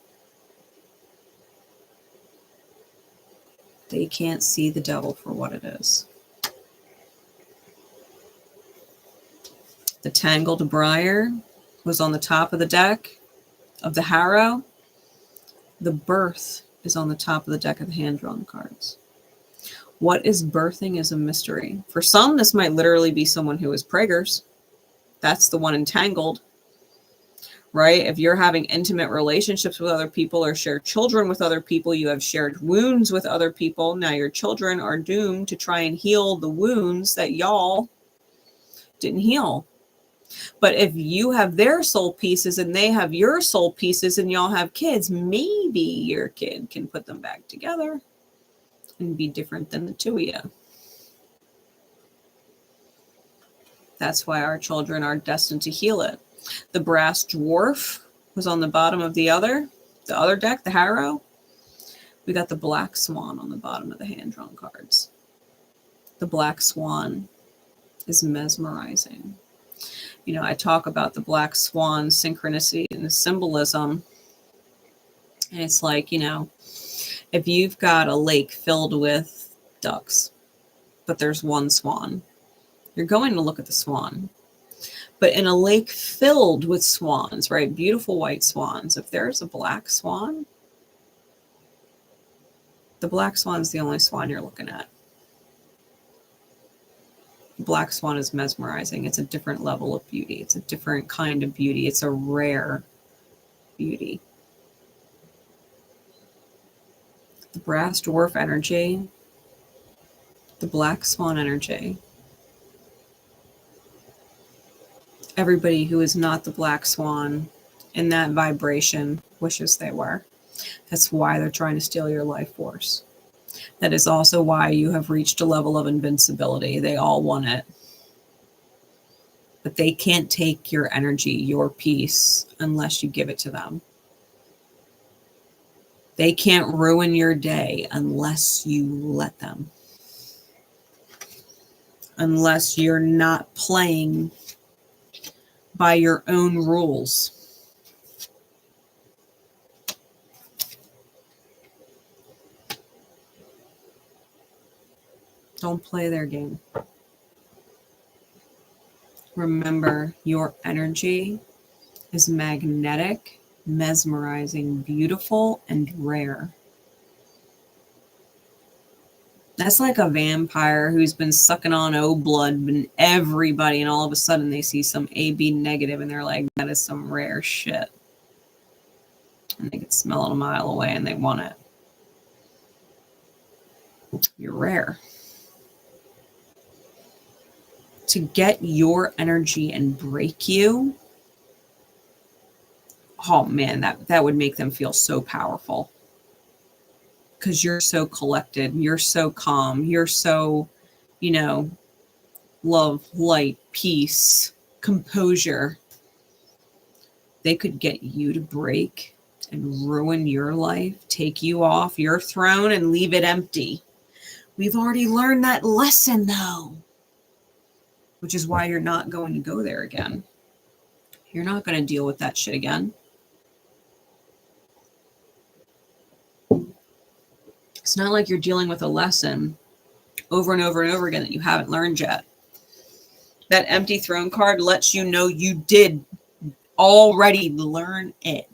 They can't see the devil for what it is. The Tangled Briar was on the top of the deck of the Harrow. The Birth is on the top of the deck of the hand-drawn cards. What is birthing is a mystery. For some, this might literally be someone who is preggers. That's the one entangled, right? If you're having intimate relationships with other people or share children with other people, you have shared wounds with other people. Now your children are doomed to try and heal the wounds that y'all didn't heal. But if you have their soul pieces and they have your soul pieces and y'all have kids, maybe your kid can put them back together and be different than the two of you. That's why our children are destined to heal it. The Brass Dwarf was on the bottom of the other deck, the Harrow. We got the Black Swan on the bottom of the hand-drawn cards. The Black Swan is mesmerizing. You know, I talk about the Black Swan synchronicity and the symbolism. And it's like, you know, if you've got a lake filled with ducks, but there's one swan, you're going to look at the swan. But in a lake filled with swans, right, beautiful white swans, if there's a black swan, the black swan is the only swan you're looking at. The black swan is mesmerizing. It's a different level of beauty. It's a different kind of beauty. It's a rare beauty. The Brass Dwarf energy, the Black Swan energy. Everybody who is not the Black Swan in that vibration wishes they were. That's why they're trying to steal your life force. That is also why you have reached a level of invincibility. They all want it. But they can't take your energy, your peace, unless you give it to them. They can't ruin your day unless you let them. Unless you're not playing by your own rules. Don't play their game. Remember, your energy is magnetic, mesmerizing, beautiful, and rare. That's like a vampire who's been sucking on blood and everybody, and all of a sudden they see some AB negative and they're like, that is some rare shit. And they can smell it a mile away and they want it. You're rare. To get your energy and break you, oh man, that would make them feel so powerful. Because you're so collected, you're so calm, you're so, you know, love, light, peace, composure. They could get you to break and ruin your life, take you off your throne and leave it empty. We've already learned that lesson though, which is why you're not going to go there again. You're not going to deal with that shit again. It's not like you're dealing with a lesson over and over and over again that you haven't learned yet. That empty throne card lets you know you did already learn it.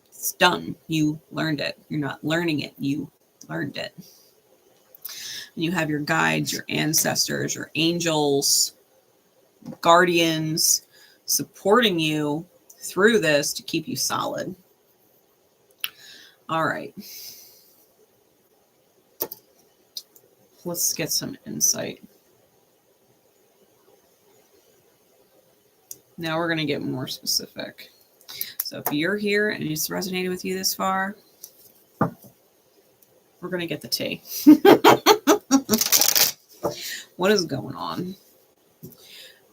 It's done. You learned it. You're not learning it. You learned it. And you have your guides, your ancestors, your angels, guardians supporting you through this to keep you solid. All right. Let's get some insight. Now we're going to get more specific. So if you're here and it's resonated with you this far, we're going to get the tea. What is going on?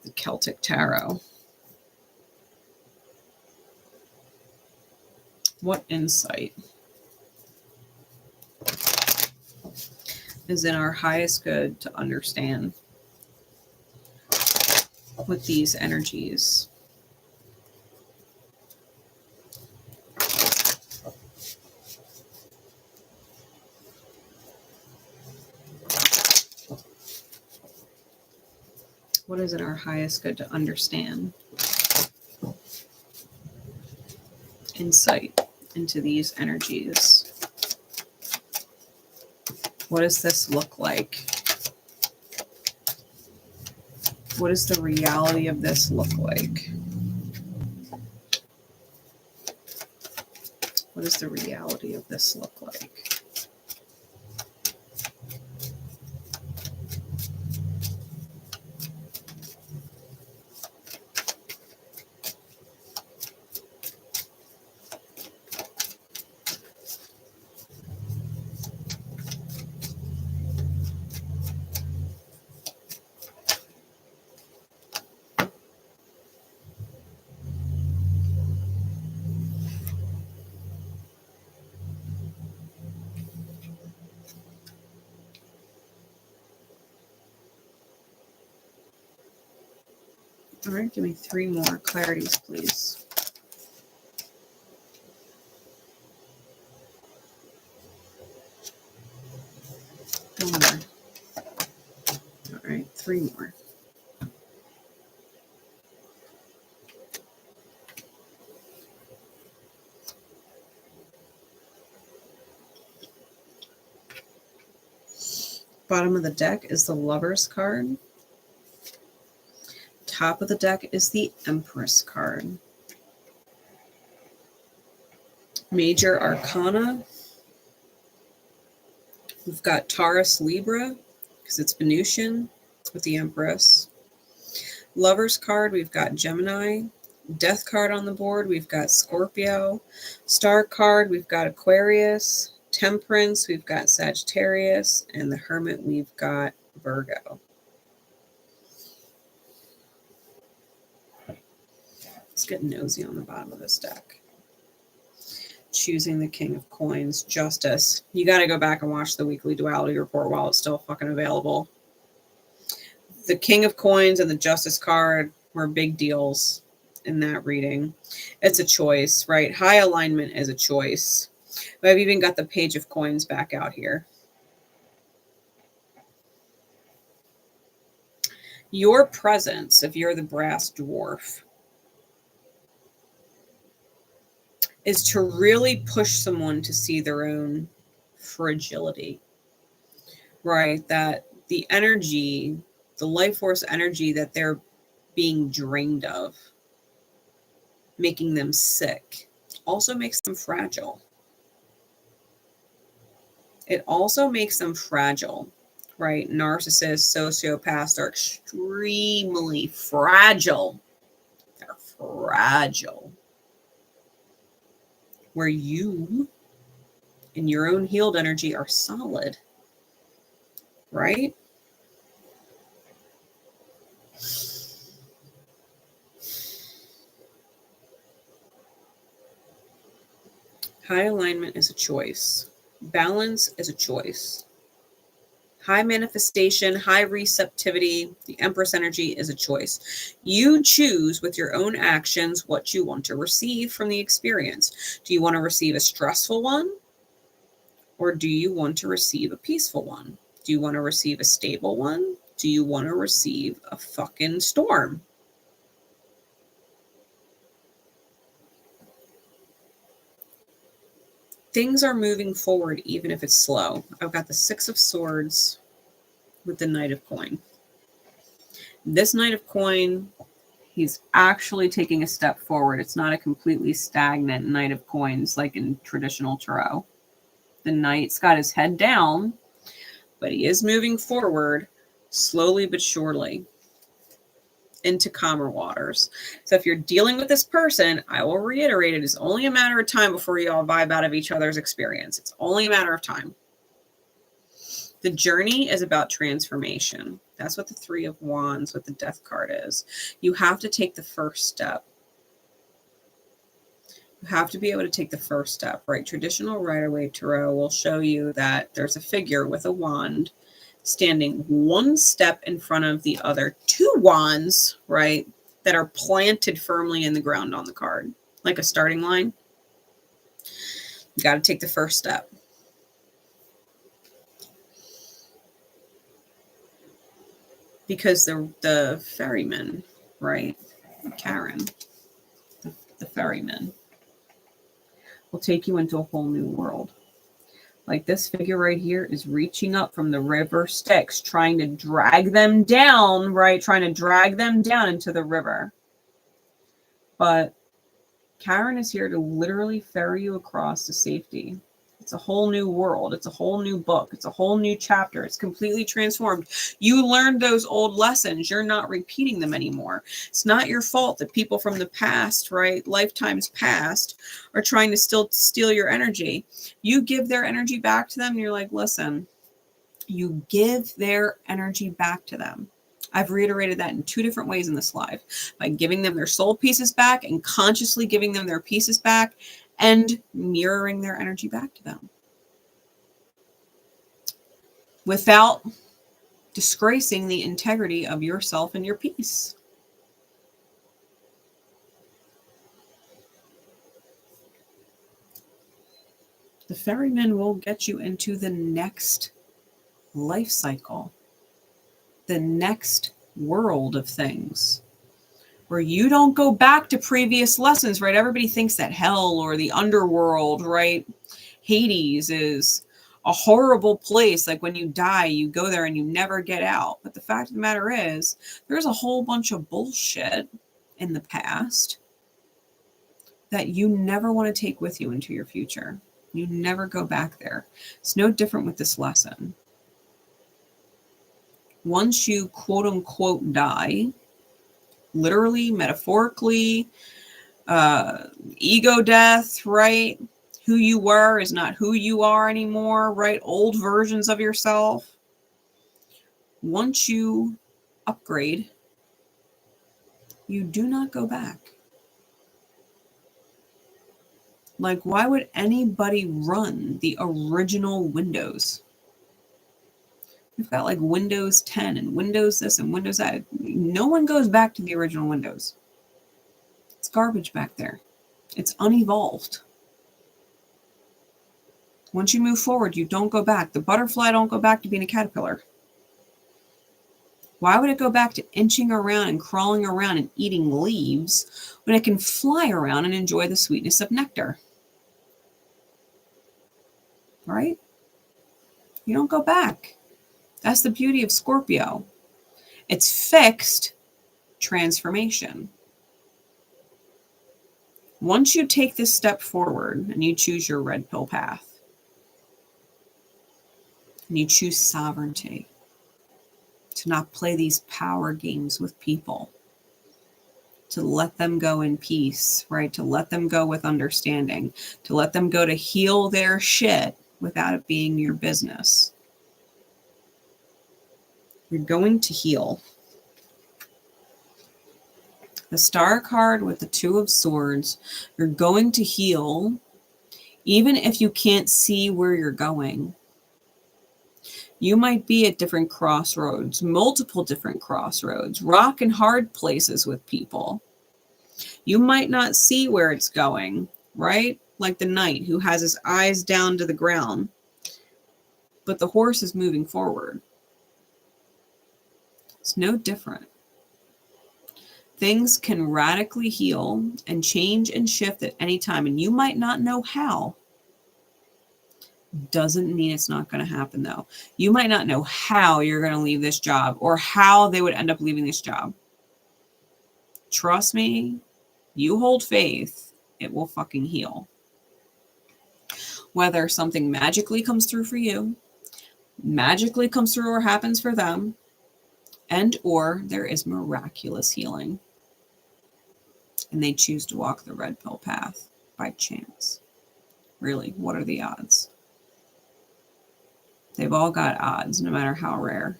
The Celtic Tarot. What insight is in our highest good to understand with these energies? What is in our highest good to understand? Insight into these energies. What does this look like? What does the reality of this look like? What does the reality of this look like? All right, give me 3 more clarities, please. One more. All right, 3 more. Bottom of the deck is the Lover's card. Top of the deck is the Empress card. Major Arcana. We've got Taurus, Libra, because it's Venusian with the Empress. Lover's card, we've got Gemini. Death card on the board, we've got Scorpio. Star card, we've got Aquarius. Temperance, we've got Sagittarius. And the Hermit, we've got Virgo. Let's get nosy on the bottom of this deck. Choosing the King of Coins, Justice. You got to go back and watch the Weekly Duality Report while it's still fucking available. The King of Coins and the Justice card were big deals in that reading. It's a choice, right? High alignment is a choice. I've even got the Page of Coins back out here. Your presence, if you're the brass dwarf, is to really push someone to see their own fragility, right? That the energy, the life force energy that they're being drained of, making them sick, also makes them fragile. It also makes them fragile, right? Narcissists, sociopaths are extremely fragile. They're fragile. Where you, in your own healed energy, are solid, right? High alignment is a choice. Balance is a choice. High manifestation, high receptivity, the Empress energy is a choice. You choose with your own actions what you want to receive from the experience. Do you want to receive a stressful one? Or do you want to receive a peaceful one? Do you want to receive a stable one? Do you want to receive a fucking storm? Things are moving forward even if it's slow. I've got the Six of Swords with the Knight of Coin. This Knight of Coin, he's actually taking a step forward. It's not a completely stagnant Knight of Coins like in traditional tarot. The Knight's got his head down, but he is moving forward slowly but surely into calmer waters. So if you're dealing with this person, I will reiterate, it is only a matter of time before you all vibe out of each other's experience. It's only a matter of time. The journey is about transformation. That's what the Three of Wands with the Death card is. You have to take the first step. You have to be able to take the first step, right? Traditional Rider-Waite Tarot will show you that there's a figure with a wand standing one step in front of the other two wands, right, that are planted firmly in the ground on the card, like a starting line. You got to take the first step. Because the ferryman, right, Karen, the ferryman, will take you into a whole new world. Like this figure right here is reaching up from the river Styx, trying to drag them down, right? Trying to drag them down into the river. But Karen is here to literally ferry you across to safety. It's a whole new world. It's a whole new book. It's a whole new chapter. It's completely transformed. You learned those old lessons. You're not repeating them anymore. It's not your fault that people from the past, right, lifetimes past, are trying to still steal your energy. You give their energy back to them and you're like, listen, you give their energy back to them. I've reiterated that in 2 different ways in this live. By giving them their soul pieces back and consciously giving them their pieces back and mirroring their energy back to them. Without disgracing the integrity of yourself and your peace. The ferryman will get you into the next life cycle, the next world of things, where you don't go back to previous lessons, right? Everybody thinks that hell or the underworld, right? Hades is a horrible place. Like when you die, you go there and you never get out. But the fact of the matter is, there's a whole bunch of bullshit in the past that you never want to take with you into your future. You never go back there. It's no different with this lesson. Once you quote unquote die, literally, metaphorically, ego death, right? Who you were is not who you are anymore, right? Old versions of yourself. Once you upgrade, you do not go back. Like, why would anybody run the original Windows? We've got like Windows 10 and Windows this and Windows that. No one goes back to the original Windows. It's garbage back there. It's unevolved. Once you move forward, you don't go back. The butterfly don't go back to being a caterpillar. Why would it go back to inching around and crawling around and eating leaves when it can fly around and enjoy the sweetness of nectar? Right? You don't go back. That's the beauty of Scorpio. It's fixed transformation. Once you take this step forward and you choose your red pill path, and you choose sovereignty, to not play these power games with people, to let them go in peace, right? To let them go with understanding, to let them go to heal their shit without it being your business. You're going to heal. The Star card with the Two of Swords, you're going to heal even if you can't see where you're going. You might be at different crossroads, multiple different crossroads, rock and hard places with people. You might not see where it's going, right? Like the knight who has his eyes down to the ground, but the horse is moving forward. It's no different. Things can radically heal and change and shift at any time, and you might not know how. Doesn't mean it's not going to happen, though. You might not know how you're going to leave this job or how they would end up leaving this job. Trust me, you hold faith, it will fucking heal. Whether something magically comes through for you, magically comes through or happens for them, and or there is miraculous healing, and they choose to walk the red pill path by chance. Really, what are the odds? They've all got odds, no matter how rare.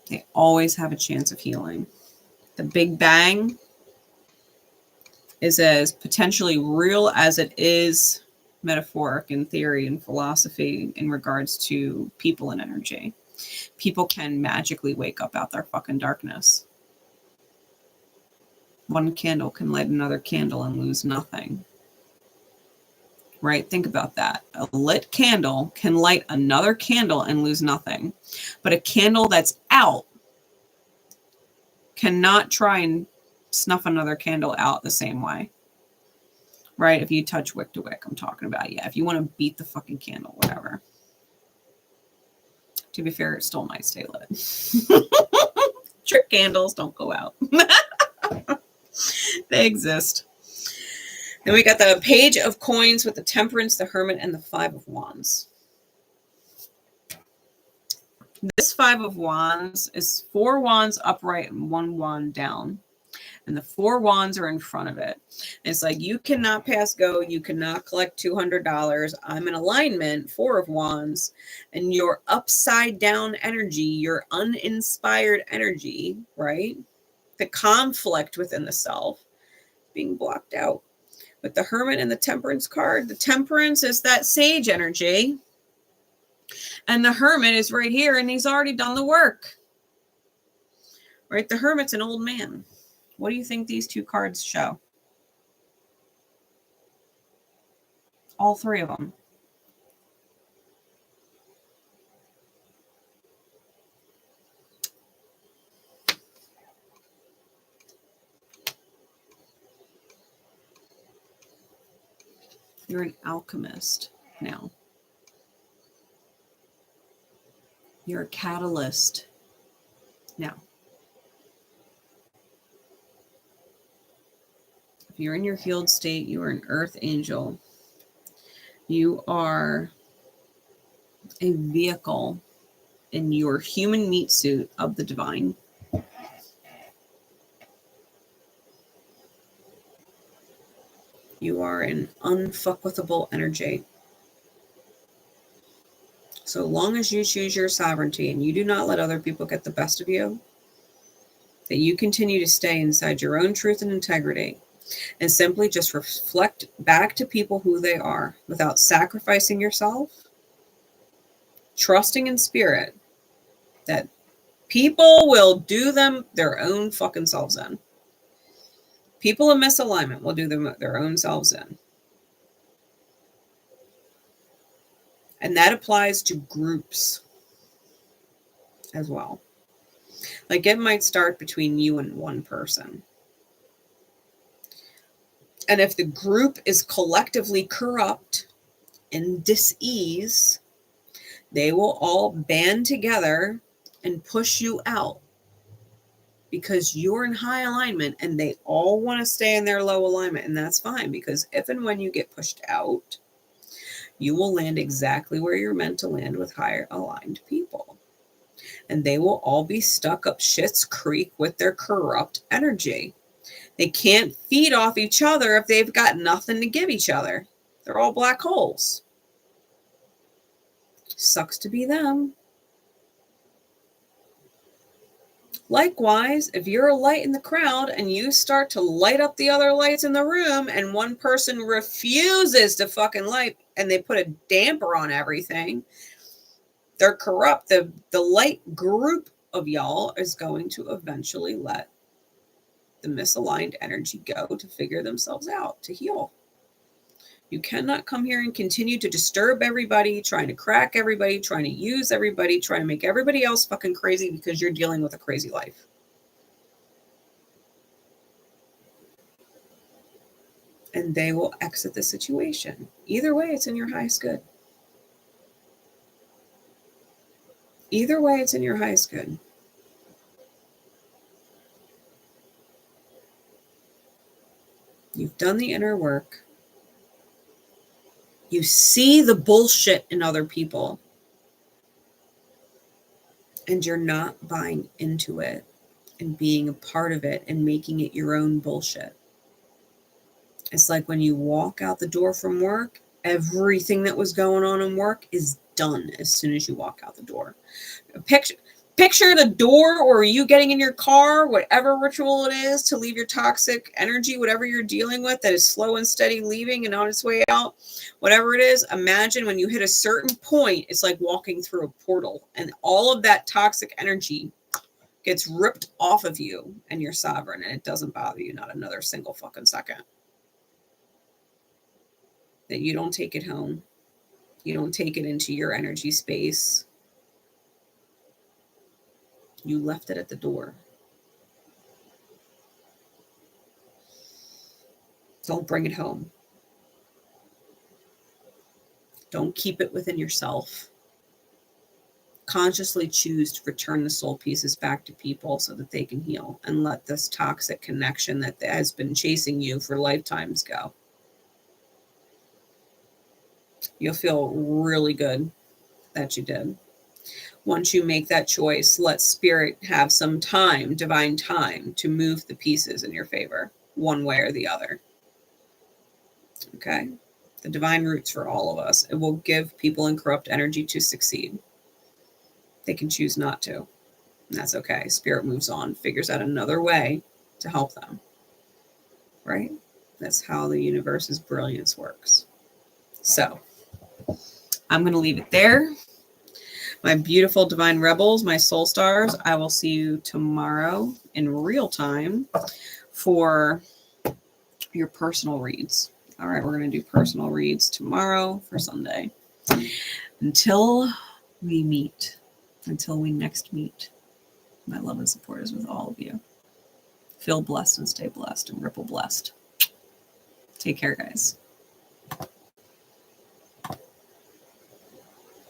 They always have a chance of healing. The Big Bang is as potentially real as it is metaphoric in theory and philosophy in regards to people and energy. People can magically wake up out their fucking darkness. One candle can light another candle and lose nothing. Right? Think about that. A lit candle can light another candle and lose nothing. But a candle that's out cannot try and snuff another candle out the same way. Right? If you touch wick to wick, I'm talking about. Yeah, if you want to beat the fucking candle, whatever. To be fair, it still might stay lit. Trick candles don't go out. They exist. Then we got the Page of Coins with the Temperance, the Hermit, and the Five of Wands. This Five of Wands is 4 wands upright and 1 wand down. And the 4 wands are in front of it. And it's like, you cannot pass go. You cannot collect $200. I'm in alignment, 4 of wands. And your upside down energy, your uninspired energy, right? The conflict within the self being blocked out. With the Hermit and the Temperance card, the Temperance is that sage energy. And the Hermit is right here, and he's already done the work. Right? The Hermit's an old man. What do you think these 2 cards show? All 3 of them. You're an alchemist now. You're a catalyst now. If you're in your healed state, you are an earth angel. You are a vehicle in your human meat suit of the divine. You are an unfuckwithable energy. So long as you choose your sovereignty and you do not let other people get the best of you, that you continue to stay inside your own truth and integrity and simply just reflect back to people who they are without sacrificing yourself, trusting in spirit that people will do them their own fucking selves in. People in misalignment will do them their own selves in. And that applies to groups. as well. Like it might start between you and one person. And if the group is collectively corrupt and dis-ease, they will all band together and push you out because you're in high alignment and they all want to stay in their low alignment. And that's fine, because if and when you get pushed out, you will land exactly where you're meant to land with higher aligned people. And they will all be stuck up shit's creek with their corrupt energy. They can't feed off each other if they've got nothing to give each other. They're all black holes. Sucks to be them. Likewise, if you're a light in the crowd and you start to light up the other lights in the room and one person refuses to fucking light and they put a damper on everything, they're corrupt. The light group of y'all is going to eventually let the misaligned energy go to figure themselves out, to heal. You cannot come here and continue to disturb everybody, trying to crack everybody, trying to use everybody, trying to make everybody else fucking crazy because you're dealing with a crazy life. And they will exit the situation. Either way, it's in your highest good. Either way, it's in your highest good. You've done the inner work. You see the bullshit in other people. And you're not buying into it and being a part of it and making it your own bullshit. It's like when you walk out the door from work, everything that was going on in work is done as soon as you walk out the door. Picture the door, or you getting in your car, whatever ritual it is to leave your toxic energy, whatever you're dealing with that is slow and steady leaving and on its way out, whatever it is. Imagine when you hit a certain point, it's like walking through a portal and all of that toxic energy gets ripped off of you and you're sovereign and it doesn't bother you, not another single fucking second. That you don't take it home. You don't take it into your energy space. You left it at the door. Don't bring it home. Don't keep it within yourself. Consciously choose to return the soul pieces back to people so that they can heal and let this toxic connection that has been chasing you for lifetimes go. You'll feel really good that you did. Once you make that choice, let spirit have some time, divine time, to move the pieces in your favor, one way or the other. Okay? The divine roots for all of us. It will give people in corrupt energy to succeed. They can choose not to. And that's okay. Spirit moves on, figures out another way to help them. Right? That's how the universe's brilliance works. So, I'm going to leave it there. My beautiful divine rebels, my soul stars, I will see you tomorrow in real time for your personal reads. All right, we're going to do personal reads tomorrow for Sunday. Until we meet, until we next meet, my love and support is with all of you. Feel blessed and stay blessed and ripple blessed. Take care, guys.